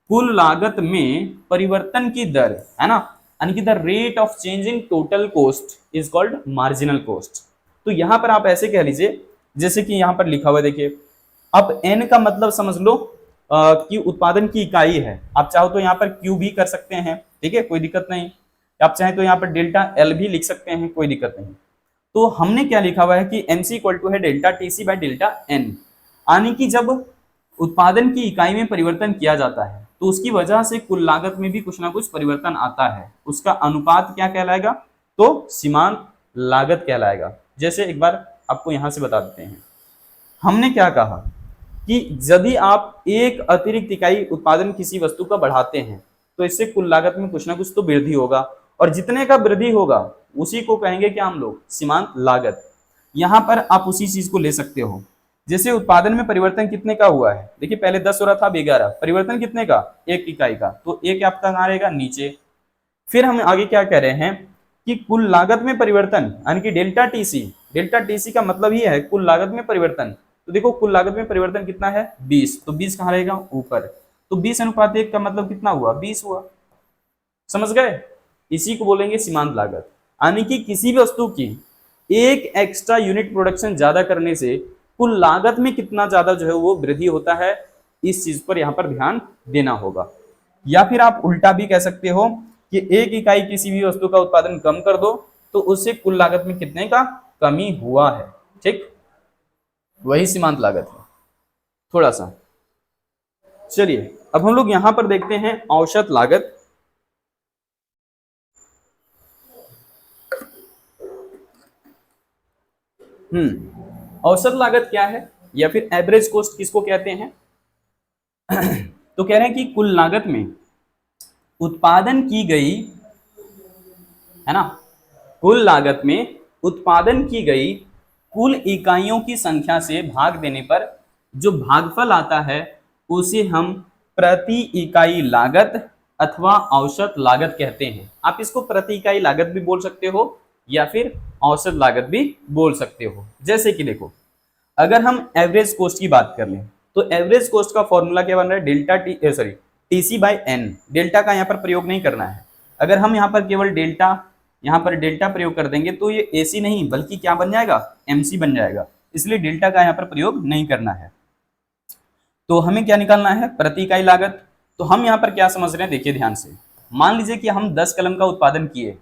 कुल लागत में परिवर्तन की दर, है ना, यानी कि the rate of change in total cost is called marginal cost. तो यहां पर आप ऐसे कह लीजिए, जैसे कि यहां पर लिखा हुआ है, देखिए। अब n का मतलब समझ लो कि उत्पादन की इकाई है। आप चाहो तो यहाँ पर Q भी कर सकते हैं, ठीक है, कोई दिक्कत नहीं। आप चाहें तो यहाँ पर डेल्टा L भी लिख सकते हैं, कोई दिक्कत नहीं। तो हमने क्या लिखा हुआ है कि MC इक्वल टू है delta TC by delta N, यानी कि जब उत्पादन की इकाई में परिवर्तन किया जाता है तो उसकी वजह से कुल लागत में भी कुछ ना कुछ परिवर्तन आता है। उसका अनुपात क्या कहलाएगा? तो सीमांत लागत कहलाएगा। जैसे एक बार आपको यहां से बता देते हैं, हमने क्या कहा कि यदि आप एक अतिरिक्त इकाई उत्पादन किसी वस्तु का बढ़ाते हैं तो इससे कुल लागत में कुछ ना कुछ तो वृद्धि होगा, और जितने का वृद्धि होगा उसी को कहेंगे क्या हम लोग? सीमांत लागत। यहां पर आप उसी चीज को ले सकते हो। जैसे उत्पादन में परिवर्तन कितने का हुआ है? देखिए, पहले 10 हो रहा था, अब 11। परिवर्तन कितने का? एक इकाई का, तो एक आपका कहाँ रहेगा? नीचे। फिर हम आगे क्या कह रहे हैं कि कुल लागत में परिवर्तन, यानी कि डेल्टा टीसी। डेल्टा टीसी का मतलब ही है कुल लागत में परिवर्तन। तो देखो, कुल लागत में परिवर्तन कितना है? 20। तो 20 कहाँ रहेगा? ऊपर। तो 20:1 का मतलब कितना हुआ? 20 हुआ। समझ गए? इसी को बोलेंगे सीमांत लागत। यानी कि किसी भी वस्तु की एक एक्स्ट्रा यूनिट प्रोडक्शन ज्यादा करने से कुल लागत में कितना ज्यादा जो है वो वृद्धि होता है, इस चीज पर यहाँ पर ध्यान देना होगा। या फिर आप उल्टा भी कह सकते हो कि एक इकाई किसी भी वस्तु का उत्पादन कम कर दो तो उससे कुल लागत में कितने का कमी हुआ है, ठीक, वही सीमांत लागत है। थोड़ा सा चलिए, अब हम लोग यहां पर देखते हैं औसत लागत। औसत लागत क्या है, या फिर एवरेज कॉस्ट किसको कहते हैं? तो कह रहे हैं कि कुल लागत में उत्पादन की गई, है ना, कुल लागत में उत्पादन की गई कुल इकाइयों की संख्या से भाग देने पर जो भागफल आता है उसे हम प्रति इकाई लागत अथवा औसत लागत कहते हैं। आप इसको प्रति इकाई लागत भी बोल सकते हो या फिर औसत लागत भी बोल सकते हो। जैसे कि देखो, अगर हम एवरेज कॉस्ट की बात कर लें तो एवरेज कॉस्ट का फॉर्मूला क्या बन रहा है? Delta TC by N. Delta का यहाँ पर प्रयोग नहीं करना है। अगर हम यहाँ पर केवल डेल्टा यहाँ पर डेल्टा प्रयोग कर देंगे तो ये AC नहीं बल्कि क्या बन जाएगा, MC बन जाएगा, इसलिए डेल्टा का यहाँ पर प्रयोग नहीं करना है। तो हमें क्या निकालना है, प्रति इकाई लागत। तो हम यहाँ पर क्या समझ रहे हैं, देखिए ध्यान से। मान लीजिए कि हम 10 कलम का उत्पादन किए,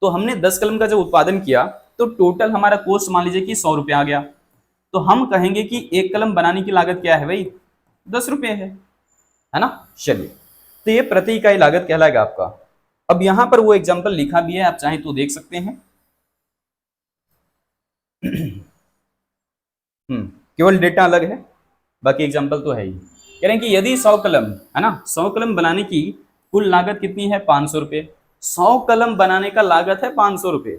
तो हमने 10 कलम का जब उत्पादन किया तो टोटल हमारा कॉस्ट मान लीजिए कि 100 रुपये आ गया। तो हम कहेंगे कि एक कलम बनाने की लागत क्या है भाई, 10 रुपये है ना। चलिए, तो ये प्रति इकाई लागत कहलाएगा आपका। अब यहां पर वो एग्जांपल लिखा भी है, आप चाहें तो देख सकते हैं। केवल डेटा अलग है, बाकी एग्जांपल तो है ही। कह रहे हैं कि यदि 100 कलम है ना, 100 कलम बनाने की कुल लागत कितनी है, 500 रुपये। 100 कलम बनाने का लागत है 500 रुपये,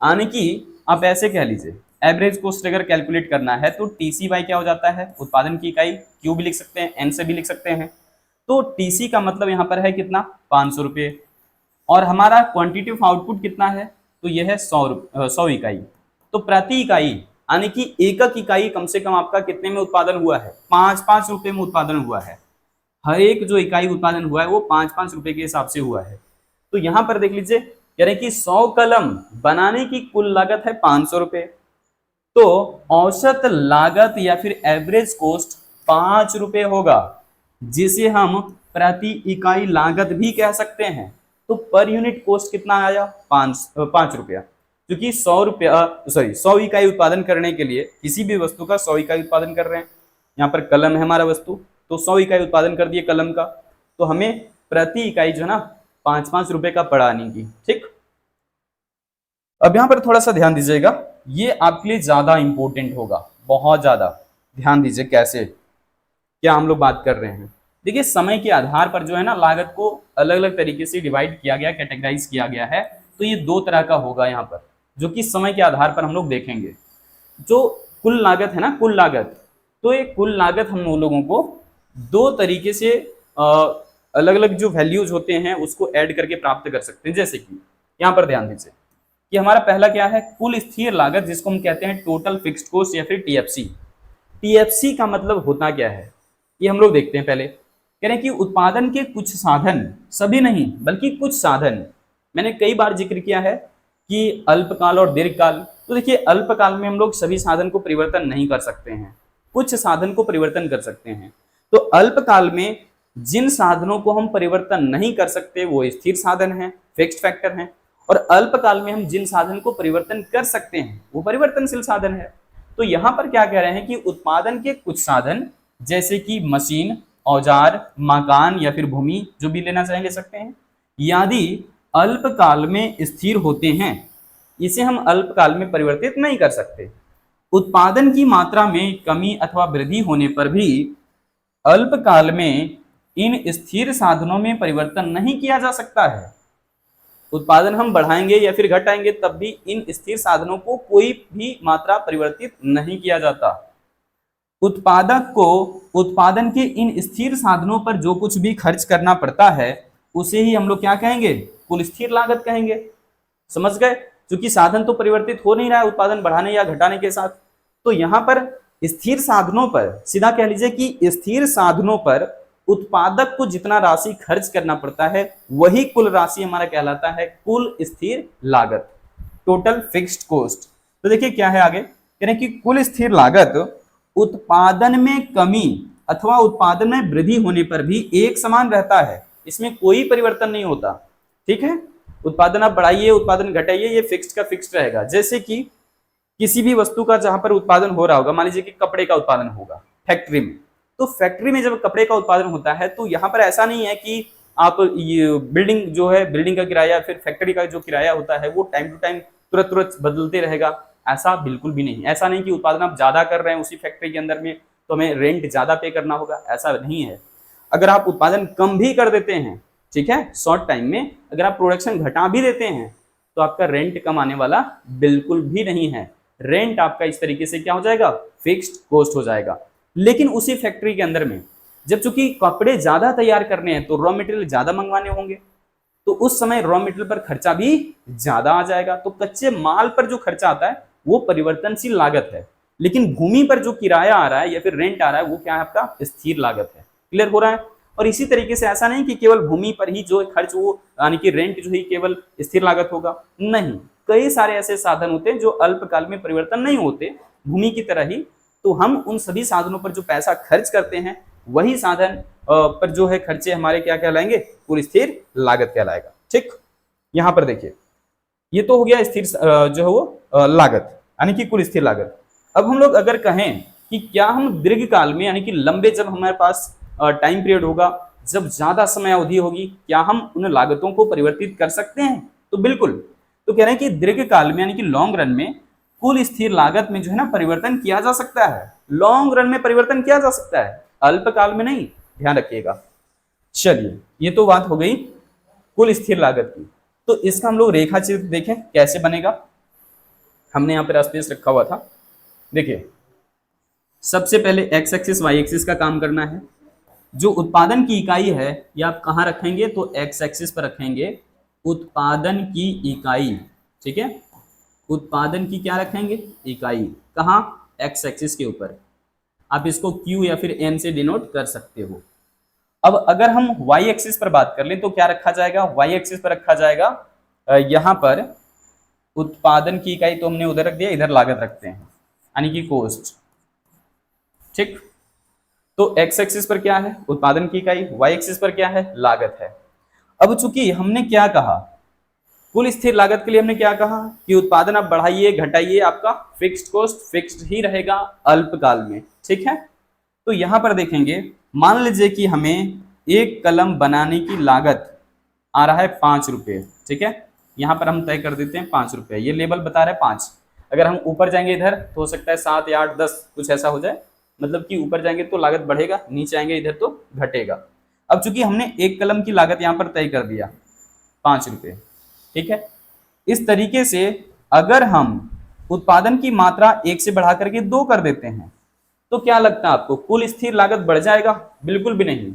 आने की आप ऐसे कह लीजिए एवरेज कॉस्ट अगर कैलकुलेट करना है तो TC बाई क्या हो जाता है, उत्पादन की इकाई, Q भी लिख सकते हैं, N से भी लिख सकते हैं। तो TC का मतलब यहाँ पर है कितना, 500 रुपये, और हमारा क्वांटिटी ऑफ आउटपुट कितना है, तो यह है 100 इकाई। तो प्रति इकाई यानी कि एकक इकाई कम से कम आपका कितने में उत्पादन हुआ है, 5-5 रुपए में उत्पादन हुआ है। हर एक जो इकाई उत्पादन हुआ है वो 5-5 रुपए के हिसाब से हुआ है। तो यहाँ पर देख लीजिए, कह रहे हैं कि 100 कलम बनाने की कुल लागत है 500 रुपए, तो औसत लागत या फिर एवरेज कॉस्ट 5 रुपए होगा, जिसे हम प्रति इकाई लागत भी कह सकते हैं। तो पर यूनिट कॉस्ट कितना आया, 5 रुपया, क्योंकि 100 इकाई उत्पादन करने के लिए किसी भी वस्तु का 100 इकाई उत्पादन कर रहे हैं। यहाँ पर कलम है हमारा वस्तु, तो 100 इकाई उत्पादन कर दिए कलम का, तो हमें प्रति इकाई जो है ना 5-5 रुपए का पड़ा नहीं की। ठीक, अब यहाँ पर थोड़ा सा ध्यान दीजिएगा, ये आपके लिए ज्यादा इंपॉर्टेंट होगा, बहुत ज्यादा ध्यान दीजिए कैसे क्या हम लोग बात कर रहे हैं। देखिए, समय के आधार पर जो है ना लागत को अलग अलग तरीके से डिवाइड किया गया, कैटेगराइज किया गया है। तो ये 2 तरह का होगा यहाँ पर, जो कि समय के आधार पर हम लोग देखेंगे। जो कुल लागत है ना, कुल लागत, तो ये कुल लागत हम लोगों को 2 तरीके से अलग अलग जो वैल्यूज होते हैं उसको ऐड करके प्राप्त कर सकते हैं। जैसे कि यहाँ पर ध्यान दीजिए कि हमारा पहला क्या है, कुल स्थिर लागत, जिसको हम कहते हैं टोटल फिक्स्ड कॉस्ट या फिर TFC। TFC का मतलब होता क्या है, ये हम लोग देखते हैं पहले। कह रहे हैं कि उत्पादन के कुछ साधन, सभी नहीं बल्कि कुछ साधन, मैंने कई बार जिक्र किया है कि अल्पकाल और दीर्घकाल। तो देखिए, अल्पकाल में हम लोग सभी साधन को परिवर्तन नहीं कर सकते हैं, कुछ साधन को परिवर्तन कर सकते हैं। तो अल्पकाल में जिन साधनों को हम परिवर्तन नहीं कर सकते वो स्थिर साधन हैं, फिक्स्ड फैक्टर हैं, और अल्पकाल में हम जिन साधन को परिवर्तन कर सकते हैं वो परिवर्तनशील साधन है। तो यहाँ पर क्या कह रहे हैं कि उत्पादन के कुछ साधन, जैसे कि मशीन, औजार, मकान या फिर भूमि, जो भी लेना चाहें ले सकते हैं, यदि अल्पकाल में स्थिर होते हैं, इसे हम अल्पकाल में परिवर्तित नहीं कर सकते। उत्पादन की मात्रा में कमी अथवा वृद्धि होने पर भी अल्पकाल में इन स्थिर साधनों में परिवर्तन नहीं किया जा सकता है। उत्पादन हम बढ़ाएंगे या फिर घटाएंगे तब भी इन स्थिर साधनों को कोई भी मात्रा परिवर्तित नहीं किया जाता। उत्पादक को उत्पादन के इन स्थिर साधनों पर जो कुछ भी खर्च करना पड़ता है उसे ही हम लोग क्या कहेंगे, कुल स्थिर लागत कहेंगे। समझ गए, क्योंकि साधन तो परिवर्तित हो नहीं रहा है उत्पादन बढ़ाने या घटाने के साथ। तो यहाँ पर स्थिर साधनों पर, सीधा कह लीजिए कि स्थिर साधनों पर उत्पादक को जितना राशि खर्च करना पड़ता है वही कुल राशि हमारा कहलाता है कुल स्थिर लागत, टोटल फिक्स्ड कॉस्ट। तो देखिए क्या है आगे, कह रहे हैं कि कुल स्थिर लागत उत्पादन में कमी अथवा उत्पादन में वृद्धि होने पर भी एक समान रहता है, इसमें कोई परिवर्तन नहीं होता। ठीक है, उत्पादन आप बढ़ाइए, उत्पादन घटाइए, ये फिक्स्ड का फिक्स्ड रहेगा। जैसे कि किसी भी वस्तु का जहां पर उत्पादन हो रहा होगा, मान लीजिए कि कपड़े का उत्पादन होगा फैक्ट्री में, तो फैक्ट्री में जब कपड़े का उत्पादन होता है तो यहाँ पर ऐसा नहीं है कि आप ये बिल्डिंग जो है, बिल्डिंग का किराया फिर फैक्ट्री का जो किराया होता है वो टाइम टू टाइम तुरंत बदलते रहेगा, ऐसा बिल्कुल भी नहीं। ऐसा नहीं कि उत्पादन आप ज्यादा कर रहे हैं उसी फैक्ट्री के अंदर में तो हमें रेंट ज्यादा पे करना होगा, ऐसा नहीं है। अगर आप उत्पादन कम भी कर देते हैं, ठीक है, शॉर्ट टाइम में अगर आप प्रोडक्शन घटा भी देते हैं तो आपका रेंट कम आने वाला बिल्कुल भी नहीं है। रेंट आपका इस तरीके से क्या हो जाएगा, फिक्स्ड कॉस्ट हो जाएगा। लेकिन उसी फैक्ट्री के अंदर में जब चूंकि कपड़े ज्यादा तैयार करने हैं तो रॉ मटेरियल ज्यादा मंगवाने होंगे, तो उस समय रॉ मटेरियल पर खर्चा भी ज्यादा आ जाएगा। तो कच्चे माल पर जो खर्चा आता है वो परिवर्तनशील लागत है, लेकिन भूमि पर जो किराया आ रहा है या फिर रेंट आ रहा है वो क्या है, आपका स्थिर लागत है। क्लियर हो रहा है। और इसी तरीके से ऐसा नहीं कि केवल भूमि पर ही जो खर्च वो यानी कि रेंट जो ही केवल स्थिर लागत होगा, नहीं, कई सारे ऐसे साधन होते हैं जो अल्पकाल में परिवर्तन नहीं होते भूमि की तरह ही। तो हम उन सभी साधनों पर जो पैसा खर्च करते हैं वही साधन पर जो है खर्चे हमारे क्या कहलाएंगे, कुल स्थिर लागत कहलाएगा। ठीक, यहां पर देखिए ये तो हो गया स्थिर जो है वो लागत यानी कि कुल स्थिर लागत। अब हम लोग अगर कहें कि क्या हम दीर्घकाल में यानी कि लंबे जब हमारे पास टाइम पीरियड होगा, जब ज्यादा समय अवधि होगी, क्या हम उन लागतों को परिवर्तित कर सकते हैं? तो बिल्कुल। तो कह रहे हैं कि दीर्घकाल में यानी कि लॉन्ग रन में कुल स्थिर लागत में जो है ना परिवर्तन किया जा सकता है। लॉन्ग रन में परिवर्तन किया जा सकता है, अल्पकाल में नहीं, ध्यान रखिएगा। चलिए ये तो बात हो गई कुल स्थिर लागत की। तो इसका हम लोग रेखा चित्र देखें कैसे बनेगा। हमने यहाँ पर स्पेस रखा हुआ था, देखिए सबसे पहले एक्स एक्सिस वाई एक्सिस का काम करना है। जो उत्पादन की इकाई है ये आप कहाँ रखेंगे, तो एक्स एक्सिस पर रखेंगे उत्पादन की इकाई। ठीक है, उत्पादन की क्या रखेंगे, इकाई, कहाँ, एक्स एक्सिस के ऊपर। आप इसको क्यू या फिर एन से डिनोट कर सकते हो। अब अगर हम वाई एक्सिस पर बात कर लें तो क्या रखा जाएगा, वाई एक्सिस पर रखा जाएगा यहां पर उत्पादन की इकाई तो हमने उधर रख दिया, इधर लागत रखते हैं यानी कि कॉस्ट। ठीक, तो एक्स एक्सिस पर क्या है, उत्पादन की इकाई, वाई एक्सिस पर क्या है, लागत है। अब चूंकि हमने क्या कहा, कुल स्थिर लागत के लिए हमने क्या कहा कि उत्पादन आप बढ़ाइए घटाइए, आपका फिक्स्ड कॉस्ट फिक्स्ड ही रहेगा अल्पकाल में। ठीक है, तो यहां पर देखेंगे, मान लीजिए कि हमें एक कलम बनाने की लागत आ रहा है 5 रुपये। ठीक है, यहां पर हम तय कर देते हैं 5 रुपये, ये लेबल बता रहा है 5। अगर हम ऊपर जाएंगे इधर तो हो सकता है 7 या 8 10 कुछ ऐसा हो जाए, मतलब कि ऊपर जाएंगे तो लागत बढ़ेगा, नीचे आएंगे इधर तो घटेगा। अब चूंकि हमने एक कलम की लागत यहाँ पर तय कर दिया 5 रुपये। ठीक है, इस तरीके से अगर हम उत्पादन की मात्रा 1 से बढ़ा करके 2 कर देते हैं तो क्या लगता है आपको, कुल स्थिर लागत बढ़ जाएगा? बिल्कुल भी नहीं,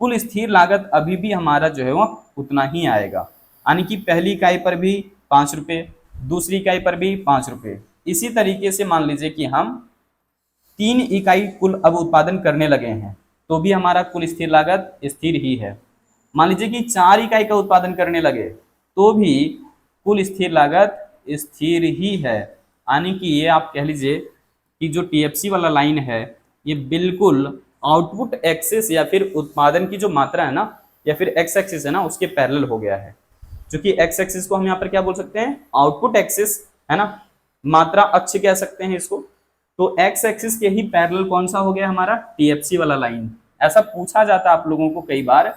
कुल स्थिर लागत अभी भी हमारा जो है वो उतना ही आएगा। यानी कि पहली इकाई पर भी 5 रुपये, दूसरी इकाई पर भी 5 रुपये। इसी तरीके से मान लीजिए कि हम 3 इकाई कुल अब उत्पादन करने लगे हैं तो भी हमारा कुल स्थिर लागत स्थिर ही है। मान लीजिए कि 4 इकाई का उत्पादन करने लगे तो भी कुल स्थिर लागत स्थिर ही है। यानी कि ये आप कह लीजिए कि जो टीएफसी वाला लाइन है ये बिल्कुल आउटपुट एक्सिस या फिर उत्पादन की जो मात्रा है ना या फिर एक्स एक्सिस है ना उसके पैरेलल हो गया है। क्योंकि एक्स एक्सिस को हम यहाँ पर क्या बोल सकते हैं, आउटपुट एक्सिस है ना, मात्रा अक्ष कह सकते हैं इसको। तो एक्स एक्सिस के ही पैरेलल कौन सा हो गया हमारा, टीएफसी वाला लाइन। ऐसा पूछा जाता है आप लोगों को कई बार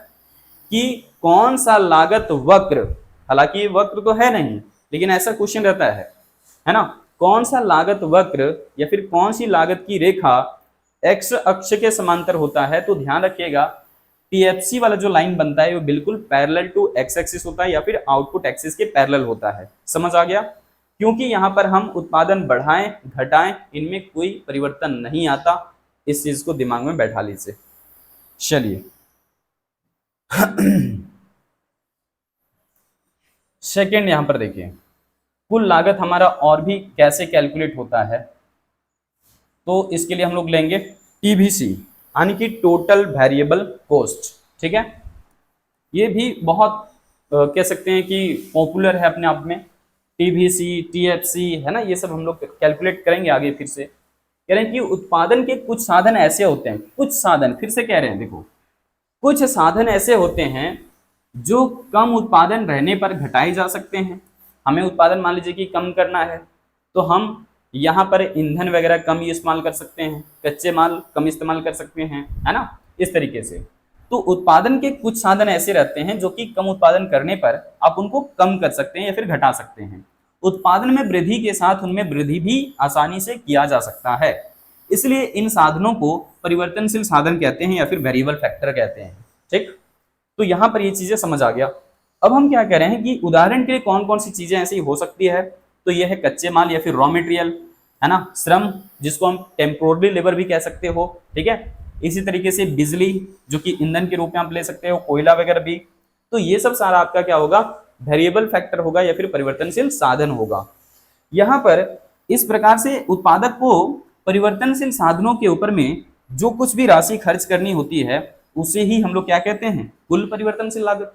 कि कौन सा लागत वक्र, हालांकि वक्र तो है नहीं लेकिन ऐसा क्वेश्चन रहता है ना, कौन सा लागत वक्र या फिर कौन सी लागत की रेखा एक्स अक्ष के समांतर होता है। तो ध्यान रखिएगा टीएफसी वाला जो लाइन बनता है वो बिल्कुल पैरेलल टू एक्स एक्सिस होता है या फिर आउटपुट एक्सिस के पैरेलल होता है। समझ आ गया? क्योंकि यहाँ पर हम उत्पादन बढ़ाएं घटाएं इनमें कोई परिवर्तन नहीं आता, इस चीज को दिमाग में बैठा लीजिए। चलिए सेकेंड यहां पर देखिए, कुल लागत हमारा और भी कैसे कैलकुलेट होता है। तो इसके लिए हम लोग लेंगे टीवीसी यानी कि टोटल वेरिएबल कॉस्ट। ठीक है, ये भी बहुत कह सकते हैं कि पॉपुलर है अपने आप में, टीवीसी टीएफसी है ना, ये सब हम लोग कैलकुलेट करेंगे आगे। फिर से कह रहे हैं कि उत्पादन के कुछ साधन ऐसे होते हैं, कुछ साधन फिर से कह रहे हैं, देखो कुछ साधन ऐसे होते हैं जो कम उत्पादन रहने पर घटाए जा सकते हैं। हमें उत्पादन मान लीजिए कि कम करना है तो हम यहाँ पर ईंधन वगैरह कम इस्तेमाल कर सकते हैं, कच्चे माल कम इस्तेमाल कर सकते हैं, है ना, इस तरीके से। तो उत्पादन के कुछ साधन ऐसे रहते हैं जो कि कम उत्पादन करने पर आप उनको कम कर सकते हैं या फिर घटा सकते हैं। उत्पादन में वृद्धि के साथ उनमें वृद्धि भी आसानी से किया जा सकता है, इसलिए इन साधनों को परिवर्तनशील साधन कहते हैं या फिर वेरिएबल फैक्टर कहते हैं। ठीक, तो यहाँ पर ये चीजें समझ आ गया। अब हम क्या कह रहे हैं कि उदाहरण के लिए कौन कौन सी चीजें ऐसी हो सकती है, तो यह है कच्चे माल या फिर रॉ मटेरियल, है ना, श्रम जिसको हम टेम्पोररी लेबर भी कह सकते हो। ठीक है, इसी तरीके से बिजली जो कि ईंधन के रूप में आप ले सकते हो, कोयला वगैरह भी। तो ये सब सारा आपका क्या होगा, वेरिएबल फैक्टर होगा या फिर परिवर्तनशील साधन होगा। यहाँ पर इस प्रकार से उत्पादक को परिवर्तनशील साधनों के ऊपर में जो कुछ भी राशि खर्च करनी होती है उसे ही हम लोग क्या कहते हैं, कुल परिवर्तनशील लागत,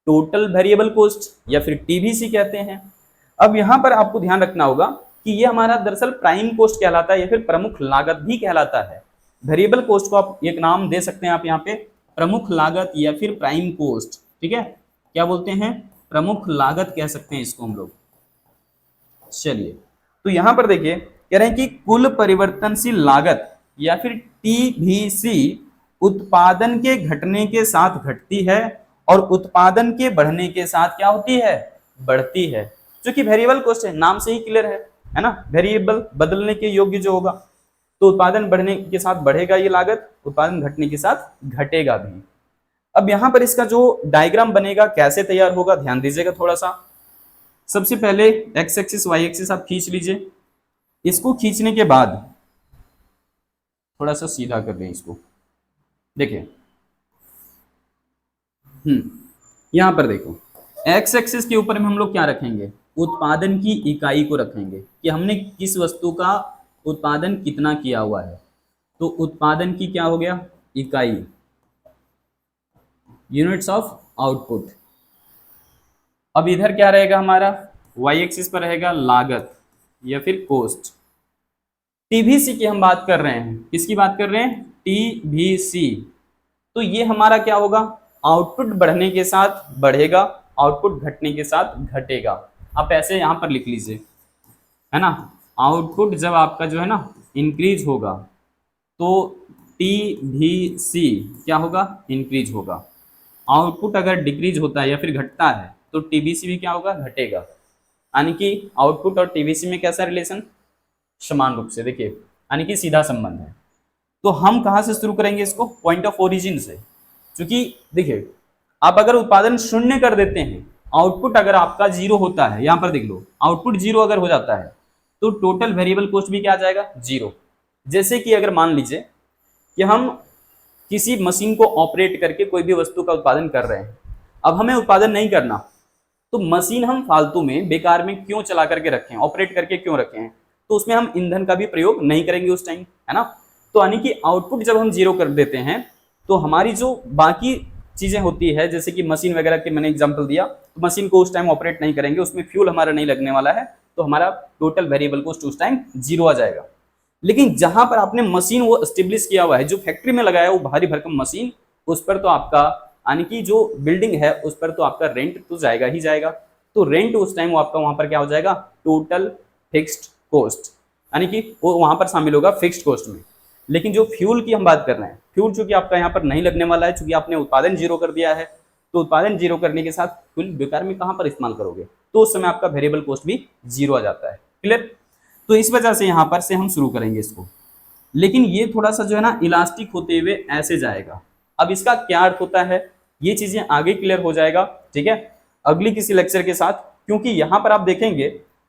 टोटल वेरिएबल कॉस्ट या फिर टीवीसी कहते हैं। अब यहाँ पर आपको ध्यान रखना होगा कि ये हमारा दरअसल प्राइम कॉस्ट कहलाता है या फिर प्रमुख लागत भी कहलाता है। वेरिएबल कॉस्ट को आप एक नाम दे सकते हैं आप यहाँ पे, प्रमुख लागत या फिर प्राइम कॉस्ट, ठीक है, क्या बोलते हैं, प्रमुख लागत कह सकते हैं इसको हम लोग। चलिए, तो यहां पर देखिए कह रहे हैं कि कुल परिवर्तनशील लागत या फिर टीवीसी उत्पादन के घटने के साथ घटती है और उत्पादन के बढ़ने के साथ क्या होती है, बढ़ती है। क्योंकि वेरिएबल कॉस्ट है, नाम से ही क्लियर है ना, वेरिएबल बदलने के योग्य जो होगा, तो उत्पादन बढ़ने के साथ बढ़ेगा ये लागत, उत्पादन घटने के साथ घटेगा भी। अब यहां पर इसका जो डायग्राम बनेगा कैसे तैयार होगा, ध्यान दीजिएगा थोड़ा सा। सबसे पहले एक्स एक्सिस वाई एक्सिस आप खींच लीजिए, इसको खींचने के बाद थोड़ा सा सीधा कर दें इसको, देखिए यहां पर देखो एक्स एक्सिस के ऊपर में हम लोग क्या रखेंगे, उत्पादन की इकाई को रखेंगे कि हमने किस वस्तु का उत्पादन कितना किया हुआ है। तो उत्पादन की क्या हो गया, इकाई, यूनिट्स ऑफ आउटपुट। अब इधर क्या रहेगा हमारा, वाई एक्सिस पर रहेगा लागत या फिर कॉस्ट। टीवीसी की हम बात कर रहे हैं, किसकी बात कर रहे हैं, टीवीसी। तो ये हमारा क्या होगा, आउटपुट बढ़ने के साथ बढ़ेगा, आउटपुट घटने के साथ घटेगा। आप ऐसे यहां पर लिख लीजिए, है ना, आउटपुट जब आपका जो है ना इंक्रीज होगा तो टीवीसी क्या होगा, इंक्रीज होगा। आउटपुट अगर डिक्रीज होता है या फिर घटता है तो टीवीसी भी क्या होगा, घटेगा। यानी कि आउटपुट और टीवीसी में कैसा रिलेशन, समान रूप से, देखिए यानी कि सीधा संबंध है। तो हम कहां से शुरू करेंगे इसको, पॉइंट ऑफ ओरिजिन से। क्योंकि देखिए आप अगर उत्पादन शून्य कर देते हैं, आउटपुट अगर आपका जीरो होता है, यहां पर देख लो आउटपुट जीरो अगर हो जाता है तो टोटल वेरिएबल कॉस्ट भी क्या आ जाएगा, जीरो। जैसे कि अगर मान लीजिए कि हम किसी मशीन को ऑपरेट करके कोई भी वस्तु का उत्पादन कर रहे हैं, अब हमें उत्पादन नहीं करना, तो मशीन हम फालतू में बेकार में क्यों चला करके रखें, ऑपरेट करके क्यों रखें, तो उसमें हम ईंधन का भी प्रयोग नहीं करेंगे उस टाइम, है ना। तो यानी कि आउटपुट जब हम जीरो कर देते हैं तो हमारी जो बाकी चीजें होती है, जैसे कि मशीन वगैरह के मैंने एग्जांपल दिया, तो मशीन को उस टाइम ऑपरेट नहीं करेंगे, उसमें फ्यूल हमारा नहीं लगने वाला है, तो हमारा टोटल वेरिएबल कॉस्ट उस टाइम जीरो आ जाएगा। लेकिन जहां पर आपने मशीन वो एस्टेब्लिश किया हुआ है, जो फैक्ट्री में लगाया वो भारी भरकम मशीन, उस पर तो आपका यानी कि जो बिल्डिंग है उस पर तो आपका रेंट तो जाएगा ही जाएगा। तो रेंट उस टाइम वो आपका वहां पर क्या हो जाएगा, टोटल फिक्स्ड कॉस्ट, यानी कि वो वहां पर शामिल होगा फिक्स्ड कॉस्ट में। लेकिन जो फ्यूल की हम बात कर रहे हैं, फ्यूल चूंकि आपका यहाँ पर नहीं लगने वाला है, चूंकि आपने उत्पादन जीरो कर दिया है, तो उत्पादन जीरो करने के साथ फ्यूल बेकार में कहां पर इस्तेमाल करोगे, तो उस समय आपका वेरिएबल कॉस्ट भी जीरो आ जाता है। क्लियर। तो इस वजह से यहाँ पर से हम शुरू करेंगे इसको, लेकिन ये थोड़ा सा जो है ना इलास्टिक होते हुए ऐसे जाएगा। अब इसका क्या अर्थ होता है, ये चीजें आगे क्लियर हो जाएगा, ठीक है, अगली किसी लेक्चर के साथ। क्योंकि यहाँ पर आप देखेंगे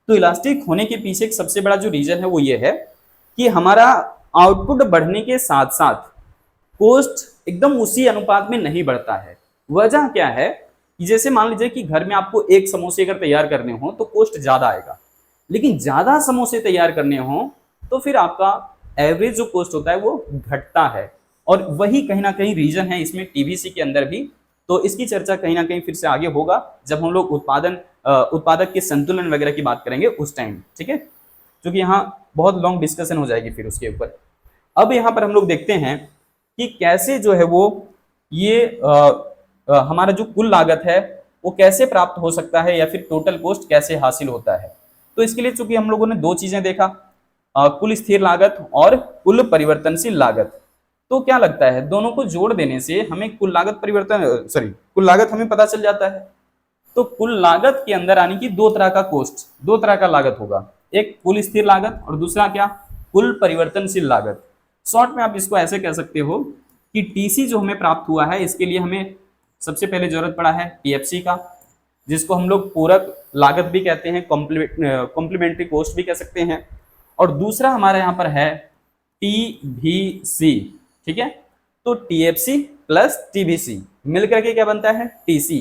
तो इलास्टिक होने के पीछे एक सबसे बड़ा जो रीजन है वो ये है कि हमारा आउटपुट बढ़ने के साथ साथ कॉस्ट एकदम उसी अनुपात में नहीं बढ़ता है। वजह क्या है कि जैसे मान लीजिए कि घर में आपको एक समोसे अगर तैयार करने हो तो कॉस्ट ज्यादा आएगा, लेकिन ज्यादा समोसे तैयार करने हो तो फिर आपका एवरेज जो कॉस्ट होता है वो घटता है। और वही कहीं ना कहीं रीजन है इसमें टीवीसी के अंदर भी। तो इसकी चर्चा कहीं ना कहीं फिर से आगे होगा जब हम लोग उत्पादक के संतुलन वगैरह की बात करेंगे उस टाइम, ठीक है, क्योंकि यहाँ बहुत लॉन्ग डिस्कशन हो जाएगी फिर उसके ऊपर। अब यहाँ पर हम लोग देखते हैं कि कैसे जो है वो ये हमारा जो कुल लागत है वो कैसे प्राप्त हो सकता है या फिर टोटल कॉस्ट कैसे हासिल होता है। तो इसके लिए चूंकि हम लोगों ने दो चीजें देखा, कुल स्थिर लागत और कुल परिवर्तनशील लागत। तो क्या लगता है दोनों को जोड़ देने से हमें कुल लागत हमें पता चल जाता है। तो कुल लागत के अंदर आने की दो तरह का कॉस्ट, दो तरह का लागत होगा, एक कुल स्थिर लागत और दूसरा क्या, कुल परिवर्तनशील लागत। शॉर्ट में आप इसको ऐसे कह सकते हो कि टीसी जो हमें प्राप्त हुआ है इसके लिए हमें सबसे पहले जरूरत पड़ा है टीएफसी का, जिसको हम लोग पूरक लागत भी कहते हैं, कॉम्प्लीमेंट्री कॉस्ट भी कह सकते हैं। और दूसरा हमारे यहाँ पर है टीवीसी, ठीक है। तो टीएफसी प्लस टीवीसी मिलकर के क्या बनता है, टीसी।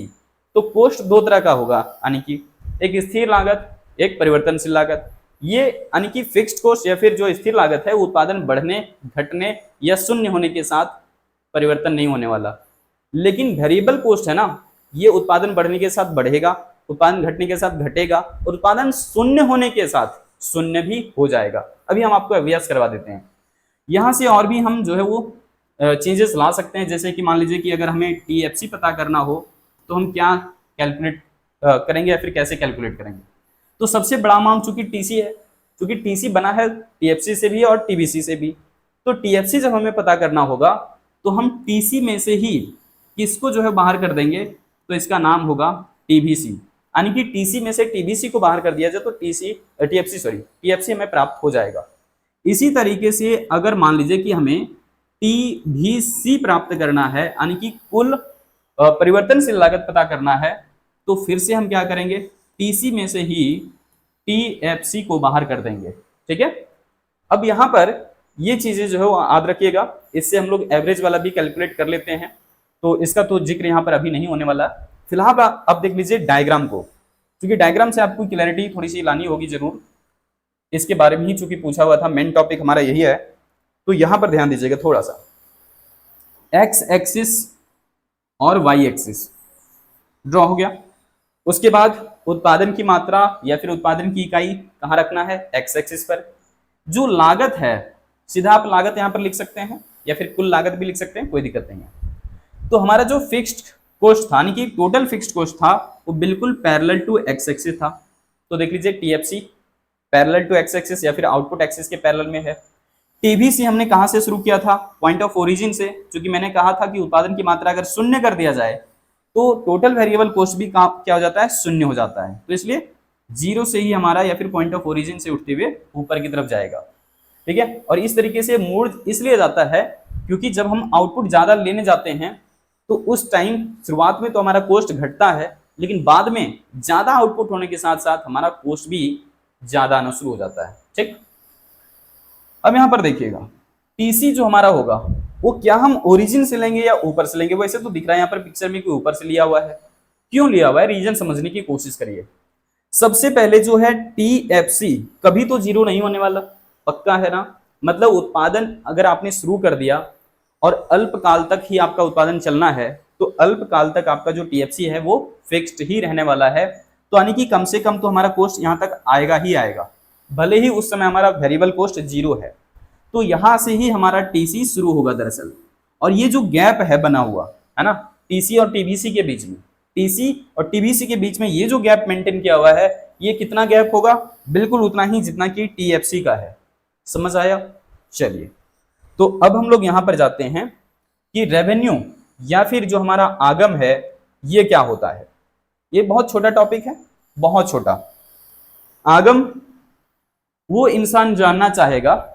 तो कॉस्ट दो तरह का होगा, यानी कि एक स्थिर लागत, एक परिवर्तनशील लागत। ये यानी कि फिक्स्ड कॉस्ट या फिर जो स्थिर लागत है उत्पादन बढ़ने, घटने या शून्य होने के साथ परिवर्तन नहीं होने वाला। लेकिन वेरिएबल कॉस्ट है ना, ये उत्पादन बढ़ने के साथ बढ़ेगा, उत्पादन घटने के साथ घटेगा, और उत्पादन शून्य होने के साथ शून्य भी हो जाएगा। अभी हम आपको अभ्यास करवा देते हैं। यहाँ से और भी हम जो है वो चेंजेस ला सकते हैं। जैसे कि मान लीजिए कि अगर हमें टीएफसी पता करना हो तो हम क्या कैलकुलेट करेंगे या फिर कैसे कैलकुलेट करेंगे। तो सबसे बड़ा अमाउंट चूंकि टीसी है, क्योंकि टीसी बना है टीएफसी से भी और टीबीसी से भी, तो टीएफसी जब हमें पता करना होगा तो हम टीसी में से ही किसको जो है बाहर कर देंगे, तो इसका नाम होगा टीबीसी। यानी कि टीसी में से टीबीसी को बाहर कर दिया जाए तो टीएफसी हमें प्राप्त हो जाएगा। इसी तरीके से अगर मान लीजिए कि हमें टीबीसी प्राप्त करना है, यानी कि कुल परिवर्तनशील लागत पता करना है, तो फिर से हम क्या करेंगे, टीसी में से ही टीएफसी को बाहर कर देंगे। ठीक है, अब यहाँ पर ये चीजें जो है वो याद रखिएगा। इससे हम लोग एवरेज वाला भी कैलकुलेट कर लेते हैं, तो इसका तो जिक्र यहाँ पर अभी नहीं होने वाला। फिलहाल अब देख लीजिए डायग्राम को, क्योंकि डायग्राम से आपको क्लैरिटी थोड़ी सी लानी होगी जरूर। इसके बारे में ही चूंकि पूछा हुआ था, मेन टॉपिक हमारा यही है, तो यहां पर ध्यान दीजिएगा थोड़ा सा। एक्स एक्सिस और वाई एक्सिस ड्रॉ हो गया। उसके बाद उत्पादन की मात्रा या फिर उत्पादन की इकाई कहां रखना है, एक्स एक्सिस पर। जो लागत है सीधा आप लागत यहां पर लिख सकते हैं या फिर कुल लागत भी लिख सकते हैं, कोई दिक्कत नहीं है। तो हमारा जो फिक्स्ड कॉस्ट था, यानी कि टोटल फिक्स्ड कॉस्ट था, वो बिल्कुल पैरेलल टू एक्स एक्सिस था। तो देख लीजिए TFC parallel to X axis या फिर आउटपुट एक्सिस के पैरेलल में है। टीबीसी हमने कहां से शुरू किया था, पॉइंट ऑफ ओरिजिन से, क्योंकि मैंने कहा था कि उत्पादन की मात्रा अगर शून्य कर दिया जाए तो टोटल वेरिएबल कॉस्ट भी क्या हो जाता है, शून्य हो जाता है। तो इसलिए जीरो से ही हमारा या फिर पॉइंट ऑफ ओरिजिन से उठते हुए ऊपर की तरफ जाएगा। ठीक है, और इस तरीके से मोड़ इसलिए जाता है क्योंकि जब हम आउटपुट ज्यादा लेने जाते हैं तो उस टाइम शुरुआत में तो हमारा कॉस्ट घटता है, लेकिन बाद में ज्यादा आउटपुट होने के साथ साथ हमारा कॉस्ट भी ज्यादा आना शुरू हो जाता है। ठीक, अब यहां पर देखिएगा टीसी जो हमारा होगा वो क्या हम ओरिजिन से लेंगे या ऊपर से लेंगे। वैसे तो दिख रहा है यहाँ पर पिक्चर में कि ऊपर से लिया हुआ है। क्यों लिया हुआ है, रीजन समझने की कोशिश करिए। सबसे पहले जो है टीएफसी कभी तो जीरो नहीं होने वाला, पक्का है ना। मतलब उत्पादन अगर आपने शुरू कर दिया और अल्पकाल तक ही आपका उत्पादन चलना है, तो अल्पकाल तक आपका जो टीएफसी है वो फिक्स्ड ही रहने वाला है। तो यानी कि कम से कम तो हमारा कॉस्ट यहाँ तक आएगा ही आएगा, भले ही उस समय हमारा वेरिएबल कॉस्ट जीरो है। तो यहां से ही हमारा टीसी शुरू होगा दरअसल। और ये जो गैप है बना हुआ है ना टीसी और टीबीसी के बीच में, टीसी और टीबीसी के बीच में ये जो गैप मेंटेन किया हुआ है, ये कितना गैप होगा, बिल्कुल उतना ही जितना कि टीएफसी का है। समझ आया। चलिए, तो अब हम लोग यहां पर जाते हैं कि रेवेन्यू या फिर जो हमारा आगम है ये क्या होता है। ये बहुत छोटा टॉपिक है, बहुत छोटा। आगम वो इंसान जानना चाहेगा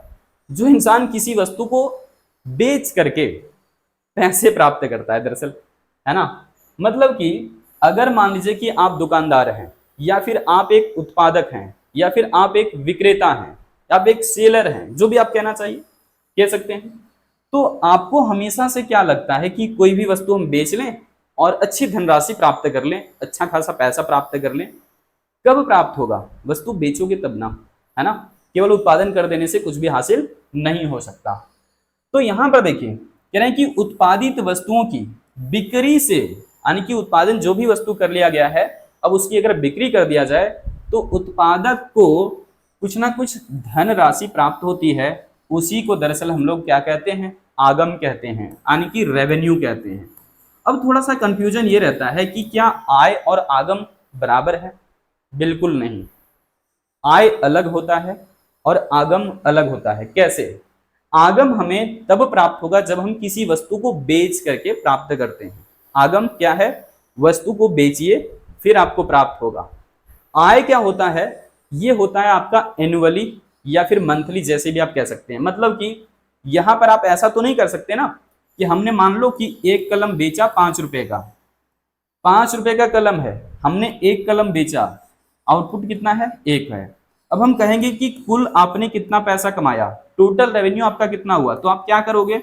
जो इंसान किसी वस्तु को बेच करके पैसे प्राप्त करता है दरअसल, है ना। मतलब कि अगर मान लीजिए कि आप दुकानदार हैं या फिर आप एक उत्पादक हैं या फिर आप एक विक्रेता हैं, आप एक सेलर हैं, जो भी आप कहना चाहिए कह सकते हैं। तो आपको हमेशा से क्या लगता है कि कोई भी वस्तु हम बेच लें और अच्छी धनराशि प्राप्त कर लें, अच्छा खासा पैसा प्राप्त कर लें। कब प्राप्त होगा, वस्तु बेचोगे तब ना, है ना। केवल उत्पादन कर देने से कुछ भी हासिल नहीं हो सकता। तो यहां पर देखिए कह रहे हैं कि उत्पादित वस्तुओं की बिक्री से, यानी कि उत्पादन जो भी वस्तु कर लिया गया है, अब उसकी अगर बिक्री कर दिया जाए तो उत्पादक को कुछ ना कुछ धन राशि प्राप्त होती है। उसी को दरअसल हम लोग क्या कहते हैं, आगम कहते हैं, यानी कि रेवेन्यू कहते हैं। अब थोड़ा सा कंफ्यूजन ये रहता है कि क्या आय और आगम बराबर है। बिल्कुल नहीं, आय अलग होता है और आगम अलग होता है। कैसे, आगम हमें तब प्राप्त होगा जब हम किसी वस्तु को बेच करके प्राप्त करते हैं। आगम क्या है, वस्तु को बेचिए फिर आपको प्राप्त होगा। आय क्या होता है, ये होता है आपका एनुअली या फिर मंथली, जैसे भी आप कह सकते हैं। मतलब कि यहां पर आप ऐसा तो नहीं कर सकते ना कि हमने मान लो कि एक कलम बेचा 5 रुपए का, 5 रुपए का कलम है, हमने एक कलम बेचा, आउटपुट कितना है, 1 है। अब हम कहेंगे कि कुल आपने कितना पैसा कमाया, टोटल रेवेन्यू आपका कितना हुआ, तो आप क्या करोगे,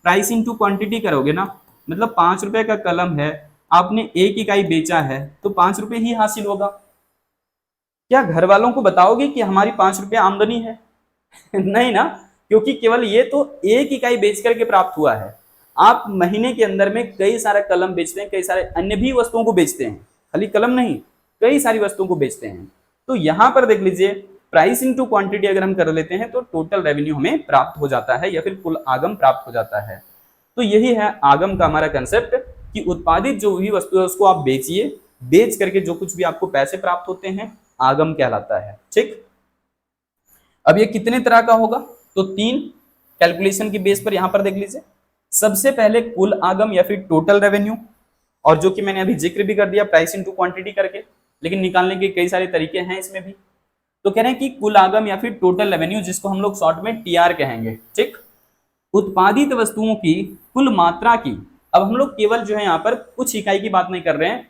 प्राइस इनटू क्वांटिटी करोगे ना। मतलब 5 रुपए का कलम है, आपने 1 इकाई बेचा है, तो 5 रुपए ही हासिल होगा। क्या घर वालों को बताओगे कि हमारी 5 रुपए आमदनी है नहीं ना, क्योंकि केवल ये तो 1 इकाई बेच करके प्राप्त हुआ है। आप महीने के अंदर में कई सारे कलम बेचते हैं, कई सारे अन्य भी वस्तुओं को बेचते हैं, खाली कलम नहीं, कई सारी वस्तुओं को बेचते हैं। तो यहां पर देख लीजिए प्राइस इनटू क्वांटिटी अगर हम कर लेते हैं तो टोटल रेवेन्यू हमें प्राप्त हो जाता है या फिर कुल आगम प्राप्त हो जाता है। तो यही है आगम का हमारा कंसेप्ट कि उत्पादित जो भी वस्तु है उसको आप बेचिए, बेच करके जो कुछ भी आपको पैसे प्राप्त होते हैं आगम कहलाता है। ठीक, अब ये कितने तरह का होगा, तो 3 कैलकुलेशन की बेस पर यहां पर देख लीजिए। सबसे पहले कुल आगम या फिर टोटल रेवेन्यू, और जो कि मैंने अभी जिक्र भी कर दिया प्राइस इनटू क्वांटिटी करके, लेकिन निकालने के कई सारे तरीके हैं इसमें भी। तो कह रहे हैं कि कुल आगम या फिर टोटल रेवेन्यू, जिसको हम लोग शॉर्ट में टीआर कहेंगे। ठीक, उत्पादित वस्तुओं की कुल मात्रा की, अब हम लोग केवल जो है यहाँ पर कुछ इकाई की बात नहीं कर रहे हैं,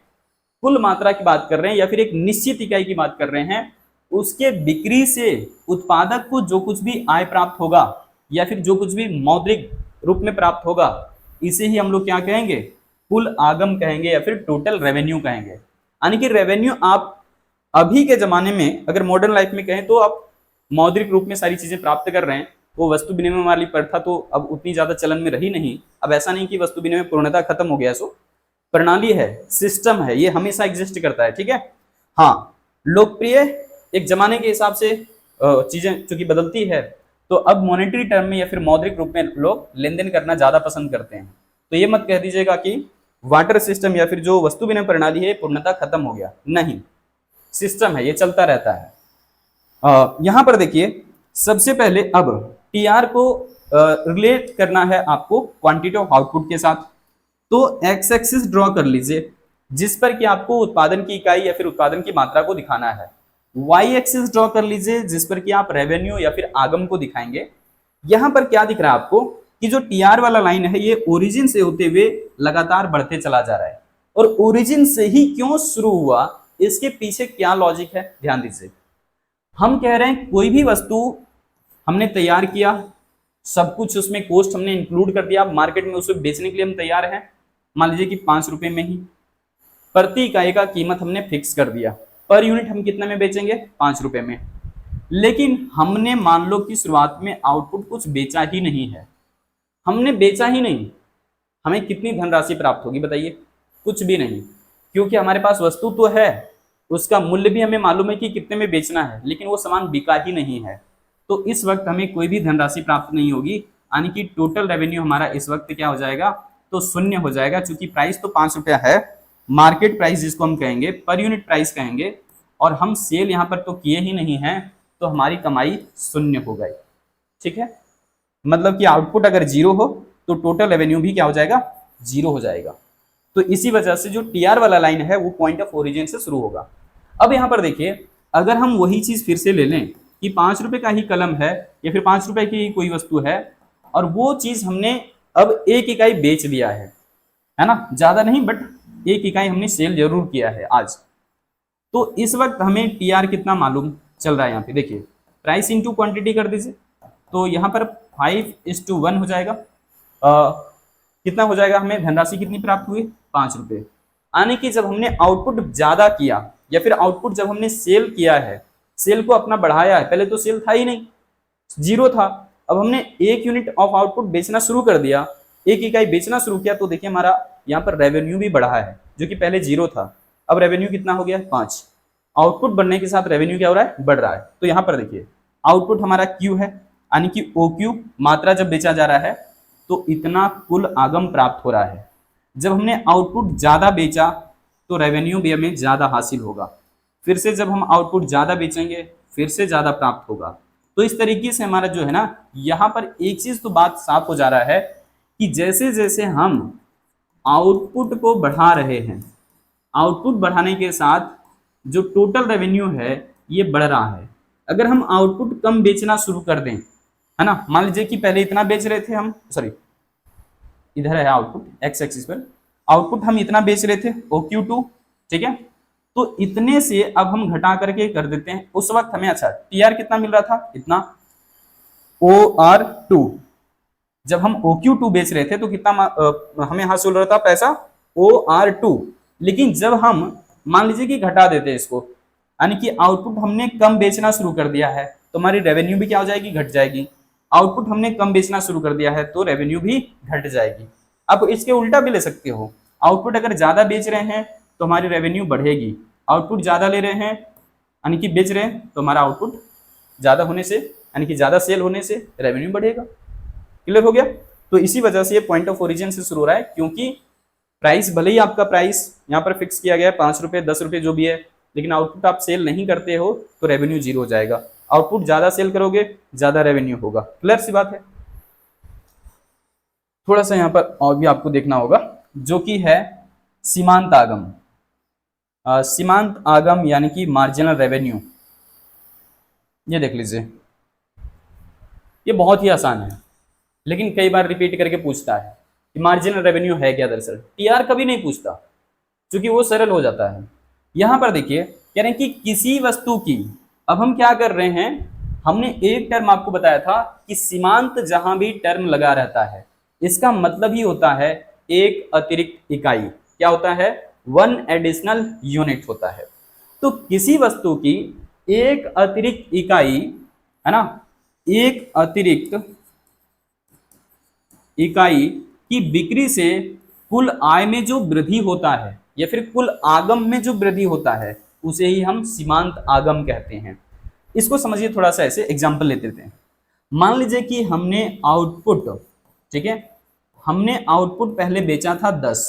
कुल मात्रा की बात कर रहे हैं या फिर एक निश्चित इकाई की बात कर रहे हैं। उसके बिक्री से उत्पादक को जो कुछ भी आय प्राप्त होगा या फिर जो कुछ भी मौद्रिक रूप में प्राप्त होगा, इसे ही हम लोग क्या कहेंगे, कुल आगम कहेंगे या फिर टोटल रेवेन्यू कहेंगे। यानी कि रेवेन्यू आप अभी के जमाने में अगर मॉडर्न लाइफ में कहें तो आप मौद्रिक रूप में सारी चीजें प्राप्त कर रहे हैं। वो वस्तु विनिमय वाली प्रथा तो अब उतनी ज्यादा चलन में रही नहीं। अब ऐसा नहीं कि वस्तु विनिमय पूर्णतः खत्म हो गया, सो प्रणाली है, सिस्टम है, ये हमेशा एग्जिस्ट करता है। ठीक है, हाँ, लोकप्रिय एक जमाने के हिसाब से चीजें चूंकि बदलती है, तो अब मॉनेटरी टर्म में या फिर मौद्रिक रूप में लोग लेन देन करना ज्यादा पसंद करते हैं। तो ये मत कह दीजिएगा कि वाटर सिस्टम या फिर जो वस्तु विनिमय प्रणाली है पूर्णतः खत्म हो गया, नहीं, सिस्टम है, ये चलता रहता है। यहां पर देखिए सबसे पहले अब टीआर को रिलेट करना है आपको क्वांटिटी ऑफ आउटपुट के साथ। तो एक्स एक्सिस ड्रॉ कर लीजिए जिस पर कि आपको उत्पादन की इकाई या फिर उत्पादन की मात्रा को दिखाना है। वाई एक्सिस ड्रॉ कर लीजिए जिस पर कि आप रेवेन्यू या फिर आगम को दिखाएंगे। यहां पर क्या दिख रहा है आपको कि जो टीआर वाला लाइन है ये ओरिजिन से होते हुए लगातार बढ़ते चला जा रहा है। और ओरिजिन से ही क्यों शुरू हुआ, इसके पीछे क्या लॉजिक है, ध्यान दीजिए। हम कह रहे हैं कोई भी वस्तु हमने तैयार किया, सब कुछ उसमें कॉस्ट हमने इंक्लूड कर दिया, मार्केट में उसे बेचने के लिए हम तैयार हैं, मान लीजिए कि 5 रुपए में ही, प्रति इकाई का कीमत हमने फिक्स कर दिया, पर यूनिट हम कितने में बेचेंगे, 5 रुपए में। लेकिन हमने मान लो कि शुरुआत में आउटपुट कुछ बेचा ही नहीं है, हमने बेचा ही नहीं, हमें कितनी धनराशि प्राप्त होगी बताइए, कुछ भी नहीं, क्योंकि हमारे पास वस्तु तो है, उसका मूल्य भी हमें मालूम है कि कितने में बेचना है, लेकिन वो सामान बिका ही नहीं है। तो इस वक्त हमें कोई भी धनराशि प्राप्त नहीं होगी, यानी कि टोटल रेवेन्यू हमारा इस वक्त क्या हो जाएगा, तो शून्य हो जाएगा। चूंकि प्राइस तो 5 रुपया है, मार्केट प्राइस जिसको हम कहेंगे, पर यूनिट प्राइस कहेंगे, और हम सेल यहाँ पर तो किए ही नहीं है, तो हमारी कमाई शून्य हो गई। ठीक है, मतलब कि आउटपुट अगर 0 हो तो टोटल रेवेन्यू भी क्या हो जाएगा, 0 हो जाएगा। तो इसी वजह से जो टीआर वाला लाइन है वो पॉइंट ऑफ ओरिजिन से शुरू होगा। अब यहाँ पर देखिए, अगर हम वही चीज फिर से ले लें कि 5 रुपए का ही कलम है या फिर 5 रुपए की कोई वस्तु है, और वो चीज हमने अब 1 इकाई बेच दिया है ना, ज्यादा नहीं बट 1 इकाई हमने सेल जरूर किया है आज, तो इस वक्त हमें टीआर कितना मालूम चल रहा है। यहाँ पे देखिए प्राइस इंटू क्वांटिटी कर दीजिए, तो यहाँ पर 5:1 हो जाएगा। कितना हो जाएगा, हमें धनराशि कितनी प्राप्त हुई, 5 रुपए। यानी कि जब हमने आउटपुट ज्यादा किया या फिर आउटपुट जब हमने सेल किया है, सेल को अपना बढ़ाया है, पहले तो सेल था ही नहीं, 0 था, अब हमने 1 यूनिट ऑफ आउटपुट बेचना शुरू कर दिया, 1 इकाई बेचना शुरू किया, तो देखिए हमारा यहाँ पर रेवेन्यू भी बढ़ा है, जो कि पहले 0 था, अब रेवेन्यू कितना हो गया, 5। आउटपुट बढ़ने के साथ रेवेन्यू क्या हो रहा है, बढ़ रहा है। तो यहाँ पर देखिए आउटपुट हमारा क्यू है, यानी कि OQ मात्रा जब बेचा जा रहा है तो इतना कुल आगम प्राप्त हो रहा है। जब हमने आउटपुट ज्यादा बेचा तो रेवेन्यू भी हमें ज्यादा हासिल होगा, फिर से जब हम आउटपुट ज्यादा बेचेंगे फिर से ज्यादा प्राप्त होगा। तो इस तरीके से हमारा जो है ना, यहाँ पर एक चीज तो बात साफ हो जा रहा है कि जैसे जैसे हम आउटपुट को बढ़ा रहे हैं, आउटपुट बढ़ाने के साथ जो टोटल रेवेन्यू है ये बढ़ रहा है। अगर हम आउटपुट कम बेचना शुरू कर दें, है ना, मान लीजिए कि पहले इतना बेच रहे थे हम, सॉरी इधर है आउटपुट एक्स एक्सिस पर, आउटपुट हम इतना बेच रहे थे OQ2, ठीक है, तो इतने से अब हम घटा करके कर देते हैं। उस वक्त हमें अच्छा टीआर कितना मिल रहा था, इतना, OR2, जब हम OQ2 बेच रहे थे तो कितना हमें हासिल हो रहा था पैसा, OR2। लेकिन जब हम मान लीजिए कि घटा देते हैं इसको, यानी कि आउटपुट हमने कम बेचना शुरू कर दिया है, तो हमारी रेवेन्यू भी क्या हो जाएगी, घट जाएगी। आउटपुट हमने कम बेचना शुरू कर दिया है तो रेवेन्यू भी घट जाएगी। आप इसके उल्टा भी ले सकते हो, आउटपुट अगर ज्यादा बेच रहे हैं तो हमारी रेवेन्यू बढ़ेगी, आउटपुट ज्यादा ले रहे हैं यानी कि बेच रहे हैं तो हमारा आउटपुट ज्यादा होने से यानी कि ज्यादा सेल होने से रेवेन्यू बढ़ेगा। क्लियर हो गया? तो इसी वजह से ये पॉइंट ऑफ ओरिजिन से शुरू हो रहा है, क्योंकि प्राइस भले ही आपका प्राइस यहाँ पर फिक्स किया गया है 5 रुपये 10 रुपये जो भी है, लेकिन आउटपुट आप सेल नहीं करते हो तो रेवेन्यू जीरो हो जाएगा। आउटपुट ज्यादा सेल करोगे ज्यादा रेवेन्यू होगा। क्लियर सी बात है? थोड़ा सा यहाँ पर और भी आपको देखना होगा जो कि है सीमांत आगम। सीमांत आगम यानी कि मार्जिनल रेवेन्यू, ये देख लीजिए, ये बहुत ही आसान है लेकिन कई बार रिपीट करके पूछता है कि मार्जिनल रेवेन्यू है क्या। दरअसल टीआर कभी नहीं पूछता क्योंकि वो सरल हो जाता है। यहां पर देखिए कह रहे हैं कि किसी वस्तु की, अब हम क्या कर रहे हैं, हमने एक टर्म आपको बताया था कि सीमांत जहां भी टर्म लगा रहता है इसका मतलब ही होता है एक अतिरिक्त इकाई। क्या होता है? वन एडिशनल यूनिट होता है। तो किसी वस्तु की एक अतिरिक्त इकाई है ना, एक अतिरिक्त इकाई की बिक्री से कुल आय में जो वृद्धि होता है या फिर कुल आगम में जो वृद्धि होता है उसे ही हम सीमांत आगम कहते हैं। इसको समझिए थोड़ा सा, ऐसे एग्जांपल लेते हैं। मान लीजिए कि हमने आउटपुट, ठीक है, हमने आउटपुट पहले बेचा था 10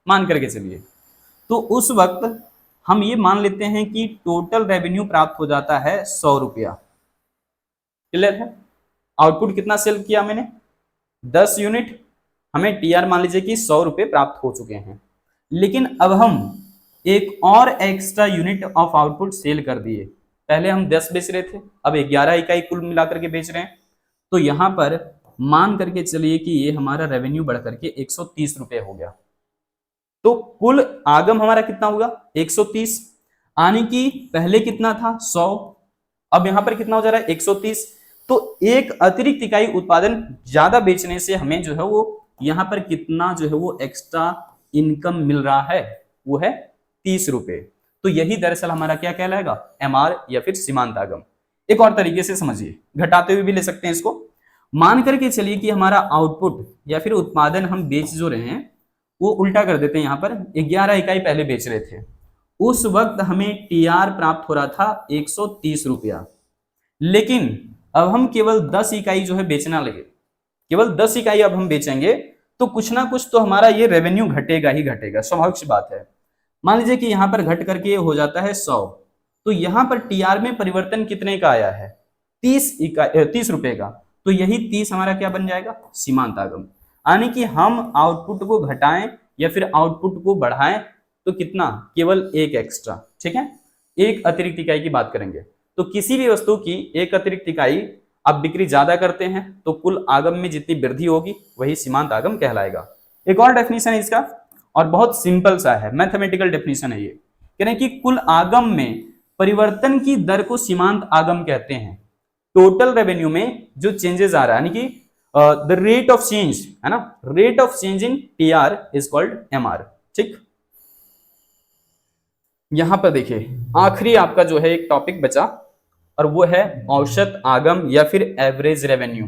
मान करके चलिए, तो उस वक्त हम ये मान लेते हैं कि टोटल रेवेन्यू प्राप्त हो जाता है 100 रुपया। क्लियर है? आउटपुट कितना सेल किया मैंने? 10 यूनिट, हमें टीआर मान लीजिए कि 100 रुपये प्राप्त हो चुके हैं। लेकिन अब हम एक और extra unit of output sell कर दिए। पहले हम 10 बेच रहे थे, अब 11 इकाई कुल मिलाकर के बेच रहे हैं। तो यहां पर मान करके चलिए कि ये हमारा रेवेन्यू बढ़ करके 130 रुपये हो गया। तो कुल आगम हमारा कितना होगा? 130, यानी कि पहले कितना था? 100, अब यहां पर कितना हो जा रहा है? 130। तो एक अतिरिक्त इकाई उत्पादन ज्यादा बेचने से हमें जो है वो यहां पर कितना जो है वो एक्स्ट्रा इनकम मिल रहा है, वो है 30 रुपए। तो यही दरअसल हमारा क्या कहलाएगा? एमआर या फिर सीमांत आगम। एक और तरीके से समझिए, घटाते हुए भी ले सकते हैं इसको। मान करके चलिए कि हमारा आउटपुट या फिर उत्पादन हम बेच जो रहे हैं वो उल्टा कर देते हैं। यहां पर 11 इकाई पहले बेच रहे थे, उस वक्त हमें टीआर प्राप्त हो रहा था 130 रुपया, लेकिन अब हम केवल 10 इकाई जो है बेचना लगे, केवल 10 इकाई अब हम बेचेंगे तो कुछ ना कुछ तो हमारा ये रेवेन्यू घटेगा ही घटेगा, स्वाभाविक सी बात है। मान लीजिए कि यहां पर घट करके हो जाता है 100, तो यहां पर टीआर में परिवर्तन कितने का आया है? 30 रुपए का। तो यही 30 हमारा क्या बन जाएगा? सीमांत आगम। यानी कि हम आउटपुट को घटाएं या फिर आउटपुट को बढ़ाएं तो कितना? केवल एक एक्स्ट्रा, ठीक है, एक अतिरिक्त इकाई की बात करेंगे। तो किसी भी वस्तु की एक अतिरिक्त इकाई आप बिक्री ज्यादा करते हैं तो कुल आगम में जितनी वृद्धि होगी वही सीमांत आगम कहलाएगा। एक और डेफिनेशन है इसका और बहुत सिंपल सा है, मैथमेटिकल डेफिनेशन है ये। कह रहे हैं कि कुल आगम में परिवर्तन की दर को सीमांत आगम कहते हैं। टोटल रेवेन्यू में जो चेंजेस आ रहा है यानी कि द रेट ऑफ चेंज है ना, rate of change in TR is called MR. ठीक, यहां पर देखिए आखिरी आपका जो है एक टॉपिक बचा और वो है औसत आगम या फिर एवरेज रेवेन्यू,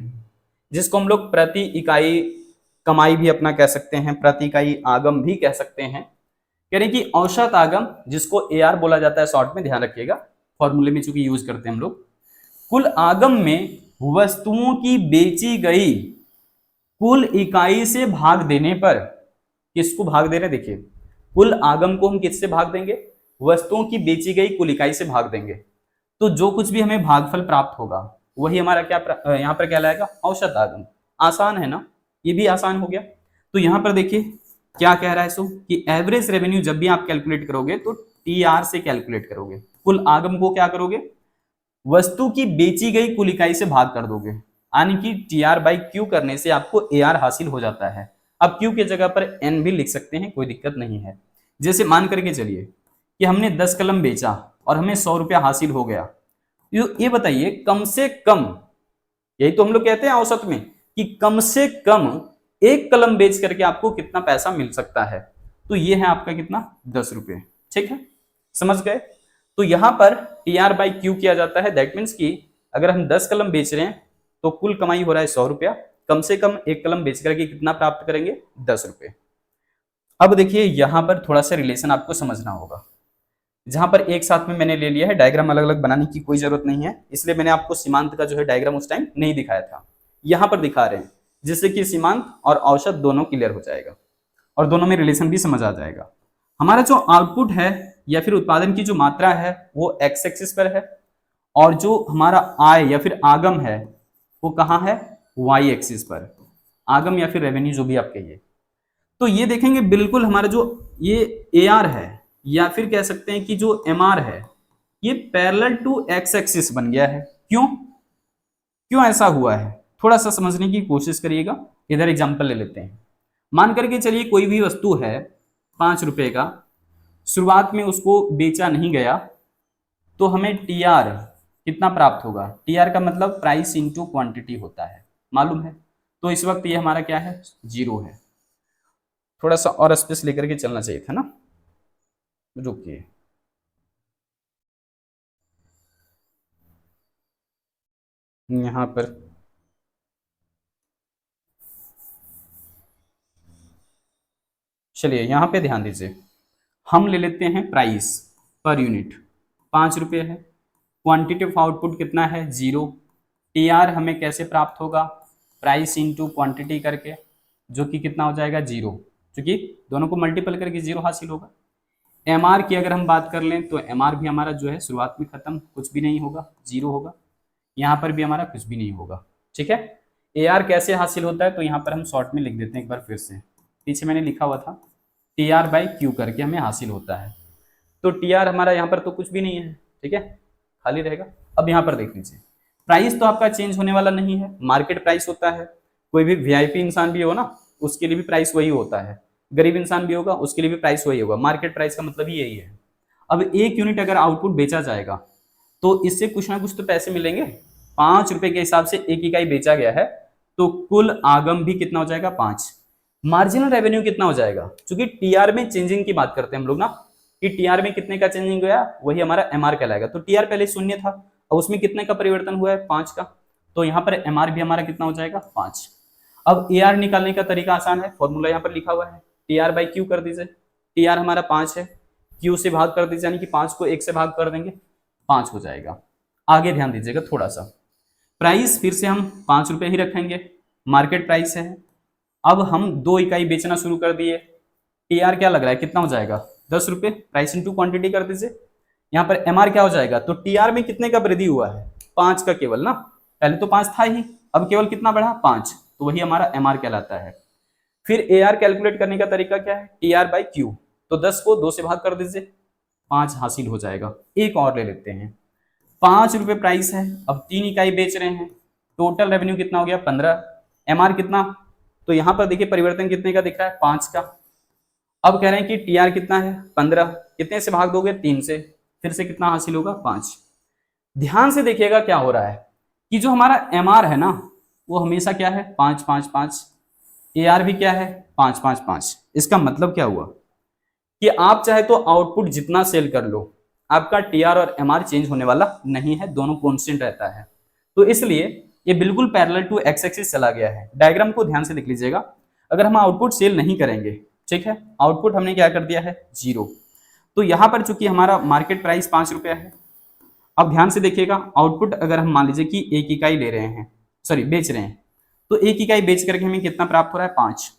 जिसको हम लोग प्रति इकाई कमाई भी अपना कह सकते हैं, प्रति इकाई आगम भी कह सकते हैं। कह रहे हैं कि औसत आगम, जिसको एआर बोला जाता है शॉर्ट में, ध्यान रखिएगा फॉर्मूले में चूंकि यूज करते हैं हम लोग। कुल आगम में वस्तुओं की बेची गई कुल इकाई से भाग देने पर, किसको भाग दे रहे हैं? देखिए कुल आगम को हम किससे भाग देंगे? वस्तुओं की बेची गई कुल इकाई से भाग देंगे, तो जो कुछ भी हमें भागफल प्राप्त होगा वही हमारा क्या यहाँ पर कहलाएगा? औसत आगम। आसान है ना, ये भी आसान हो गया। तो यहां पर देखिए क्या कह रहा है सो कि एवरेज रेवेन्यू जब भी आप कैलकुलेट करोगे तो टीआर से कैलकुलेट करोगे। कुल आगम को क्या करोगे? वस्तु की बेची गई कुल इकाई से भाग कर दोगे, यानी कि टीआर बाई क्यू करने से आपको एआर हासिल हो जाता है। अब क्यू के जगह पर एन भी लिख सकते हैं, कोई दिक्कत नहीं है। जैसे मान करके चलिए कि हमने 10 कलम बेचा और हमें 100 रुपया हासिल हो गया। ये बताइए कम से कम, यही तो हम लोग कहते हैं औसत में कि कम से कम एक कलम बेच करके आपको कितना पैसा मिल सकता है? तो ये है आपका कितना? 10 रुपये। ठीक है, समझ गए? तो यहां पर टीआर बाई क्यू किया जाता है। दैट मीन्स कि अगर हम 10 कलम बेच रहे हैं तो कुल कमाई हो रहा है 100 रुपया, कम से कम एक कलम बेच करके कितना प्राप्त करेंगे, 10 रुपए। अब देखिए यहाँ पर थोड़ा सा रिलेशन आपको समझना होगा, जहां पर एक साथ में मैंने ले लिया है, डायग्राम अलग अलग बनाने की कोई जरूरत नहीं है, इसलिए मैंने आपको सीमांत का जो है डायग्राम उस टाइम नहीं दिखाया था, यहाँ पर दिखा रहे हैं, जिससे कि सीमांत और औसत दोनों क्लियर हो जाएगा और दोनों में रिलेशन भी समझ आ जाएगा। हमारा जो आउटपुट है या फिर उत्पादन की जो मात्रा है वो एक्स एक्सिस पर है, और जो हमारा आय या फिर आगम है वो कहाँ है, वाई एक्सिस पर, आगम या फिर रेवेन्यू जो भी आप कहिए। तो ये देखेंगे बिल्कुल हमारा जो ये ए आर है या फिर कह सकते हैं कि जो एम आर है ये पैरेलल टू एक्स एक्सिस बन गया है। क्यों क्यों ऐसा हुआ है, थोड़ा सा समझने की कोशिश करिएगा। इधर एग्जांपल ले लेते हैं। मान करके चलिए कोई भी वस्तु है 5 रुपए का, शुरुआत में उसको बेचा नहीं गया, तो हमें टी आर कितना प्राप्त होगा, टी आर का मतलब प्राइस इंटू क्वांटिटी होता है, मालूम है। तो इस वक्त ये हमारा क्या है, 0 है। थोड़ा सा और स्पेस लेकर के चलना चाहिए था ना, रुकिए। यहां पर चलिए यहां पे ध्यान दीजिए, हम ले लेते हैं प्राइस पर यूनिट 5 रुपये है, क्वांटिटी ऑफ आउटपुट कितना है 0, टी आर हमें कैसे प्राप्त होगा, प्राइस इंटू क्वांटिटी करके, जो कि कितना हो जाएगा 0, क्योंकि दोनों को मल्टीपल करके 0 हासिल होगा। एम आर की अगर हम बात कर लें तो एम आर भी हमारा जो है शुरुआत में खत्म, कुछ भी नहीं होगा, 0 होगा। यहाँ पर भी हमारा कुछ भी नहीं होगा, ठीक है। ए आर कैसे हासिल होता है, तो यहाँ पर हम शॉर्ट में लिख देते हैं एक बार फिर से, पीछे मैंने लिखा हुआ था टी आर बाई क्यू करके हमें हासिल होता है। तो टी आर हमारा यहाँ पर तो कुछ भी नहीं है, ठीक है, खाली रहेगा। अब यहाँ पर देख लीजिए, प्राइस तो आपका चेंज होने वाला नहीं है, मार्केट प्राइस होता है। कोई भी वीआईपी इंसान भी हो ना, उसके लिए भी प्राइस वही होता है, गरीब इंसान भी होगा उसके लिए भी प्राइस वही होगा, मार्केट प्राइस का मतलब ही यही है। अब 1 यूनिट अगर आउटपुट बेचा जाएगा तो इससे कुछ ना कुछ तो पैसे मिलेंगे। 5 रुपए के हिसाब से 1 इकाई बेचा गया है, तो कुल आगम भी कितना हो जाएगा 5। मार्जिनल रेवेन्यू कितना हो जाएगा, क्योंकि टीआर में चेंजिंग की बात करते हैं हम लोग ना, कि टीआर में कितने का चेंजिंग हुआ वही हमारा एमआर कहलाएगा। तो टीआर पहले 0 था और उसमें कितने का परिवर्तन हुआ है 5 का, तो यहाँ पर एमआर भी हमारा कितना हो जाएगा 5। अब एआर निकालने का तरीका आसान है, फॉर्मूला यहाँ पर लिखा हुआ है, टीआर बाई क्यू कर दीजिए। टीआर हमारा 5 है, क्यू से भाग कर दीजिए, यानी कि 5 को 1 से भाग कर देंगे, 5 हो जाएगा। आगे ध्यान दीजिएगा थोड़ा सा, प्राइस फिर से हम 5 रुपए ही रखेंगे, मार्केट प्राइस है। अब हम 2 इकाई बेचना शुरू कर दिए, टीआर क्या लग रहा है कितना हो जाएगा 10 रुपए, प्राइस इंटू क्वांटिटी कर दीजिए। यहाँ पर एमआर क्या हो जाएगा, तो टीआर में कितने का वृद्धि हुआ है 5 का केवल ना, पहले तो 5 था ही, अब केवल कितना बढ़ा 5, तो वही हमारा एमआर कहलाता है। फिर एआर कैलकुलेट करने का तरीका क्या है, टीआर बाई क्यू, तो 10 को 2 से भाग कर दीजिए, 5 हासिल हो जाएगा। एक और ले लेते हैं, 5 रुपए प्राइस है, अब 3 इकाई बेच रहे हैं, टोटल रेवेन्यू कितना हो गया 15, एमआर कितना, तो यहां पर देखिए परिवर्तन कितने का दिख रहा है 5 का। अब कह रहे हैं कि टीआर कितना है 15, कितने से भाग दोगे 3 से, फिर से कितना हासिल होगा 5। ध्यान से देखिएगा क्या हो रहा है कि जो हमारा एमआर है ना वो हमेशा क्या है 5 5 5, एआर भी क्या है 5 5 5। इसका मतलब क्या हुआ कि आप चाहे तो आउटपुट जितना सेल कर लो, आपका टीआर और एमआर चेंज होने वाला नहीं है, दोनों कांस्टेंट रहता है। तो इसलिए ये बिल्कुल पैरेलल टू एक्स एक्सिस चला गया है। डायग्राम को ध्यान से देख लीजिएगा, अगर हम आउटपुट सेल नहीं करेंगे, ठीक है, आउटपुट हमने क्या कर दिया है 0, तो यहां पर चूंकि हमारा मार्केट प्राइस 5 रुपया है। अब ध्यान से देखिएगा, आउटपुट अगर हम मान लीजिए कि 1 इकाई ले रहे हैं, सॉरी बेच रहे हैं, तो 1 इकाई बेच करके हमें कितना प्राप्त हो रहा है 5,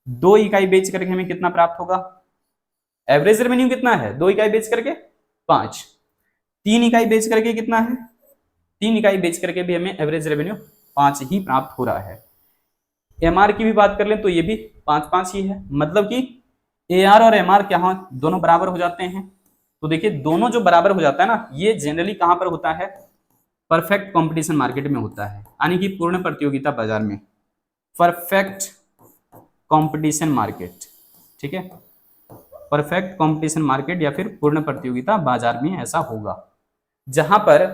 2 इकाई बेच करके हमें कितना प्राप्त होगा, एवरेज रेवेन्यू कितना है 2 इकाई बेच करके 5, 3 इकाई बेच करके कितना है, 3 इकाई बेच करके भी हमें एवरेज रेवेन्यू 5 ही प्राप्त हो रहा है। एमआर की भी बात कर लें तो ये भी 5 5 ही है, मतलब कि एआर और एमआर क्या दोनों बराबर हो जाते हैं। तो देखिए दोनों जो बराबर हो जाता है ना, ये जनरली कहां पर होता है, परफेक्ट कंपटीशन मार्केट में होता है, यानी कि पूर्ण प्रतियोगिता बाजार में, परफेक्ट कंपटीशन मार्केट, ठीक है, परफेक्ट कंपटीशन मार्केट या फिर पूर्ण प्रतियोगिता बाजार में ऐसा होगा, जहां पर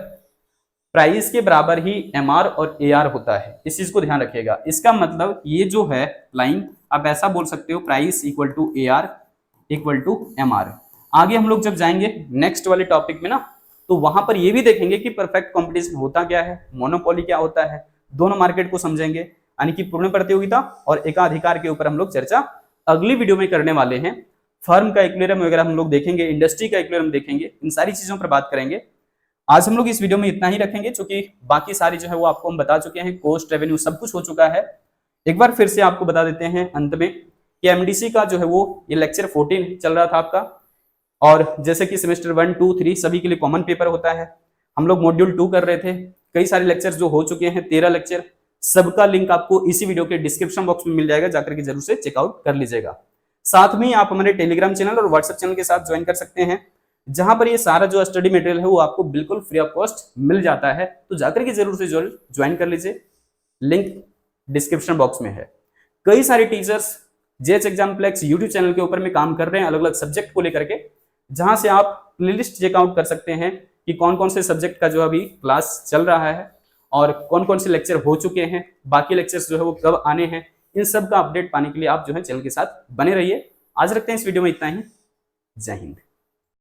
प्राइस के बराबर ही एमआर और एआर होता है। इस चीज को ध्यान रखिएगा। इसका मतलब ये जो है लाइन आप ऐसा बोल सकते हो, price equal to AR equal to MR. आगे हम लोग जब जाएंगे नेक्स्ट वाले टॉपिक में ना, तो वहां पर ये भी देखेंगे कि परफेक्ट कंपटीशन होता क्या है, मोनोपोली क्या होता है, दोनों मार्केट को समझेंगे, यानी कि पूर्ण प्रतियोगिता और एकाधिकार के ऊपर हम लोग चर्चा अगली वीडियो में करने वाले हैं। फर्म का इक्विलिब्रियम वगैरह हम लोग देखेंगे, इंडस्ट्री का इक्विलिब्रियम देखेंगे, इन सारी चीजों पर बात करेंगे। आज हम लोग इस वीडियो में इतना ही रखेंगे, क्योंकि बाकी सारी जो है वो आपको हम बता चुके हैं, कॉस्ट रेवेन्यू सब कुछ हो चुका है। एक बार फिर से आपको बता देते हैं अंत में कि एमडीसी का जो है वो ये लेक्चर 14 चल रहा था आपका, और जैसे कि सेमेस्टर 1, 2, 3 सभी के लिए कॉमन पेपर होता है। हम लोग मॉड्यूल 2 कर रहे थे, कई सारे लेक्चर्स जो हो चुके हैं, 13 लेक्चर, सबका लिंक आपको इसी वीडियो के डिस्क्रिप्शन बॉक्स में मिल जाएगा, जाकर के जरूर से चेकआउट कर लीजिएगा। साथ में आप हमारे टेलीग्राम चैनल और व्हाट्सएप चैनल के साथ ज्वाइन कर सकते हैं, जहां पर ये सारा जो स्टडी मटेरियल है वो आपको बिल्कुल फ्री ऑफ कॉस्ट मिल जाता है। तो जाकर के जरूर से ज्वाइन कर लीजिए, लिंक डिस्क्रिप्शन बॉक्स में है। कई सारे टीचर्स जेएच एग्जाम्प्लेक्स यूट्यूब चैनल के ऊपर में काम कर रहे हैं अलग अलग सब्जेक्ट को लेकर के, जहां से आप प्लेलिस्ट चेकआउट कर सकते हैं कि कौन कौन से सब्जेक्ट का जो अभी क्लास चल रहा है और कौन कौन से लेक्चर हो चुके हैं, बाकी लेक्चर्स जो है वो कब आने हैं। इन सब का अपडेट पाने के लिए आप जो है चैनल के साथ बने रहिए। आज रखते हैं इस वीडियो में इतना ही। जय हिंद।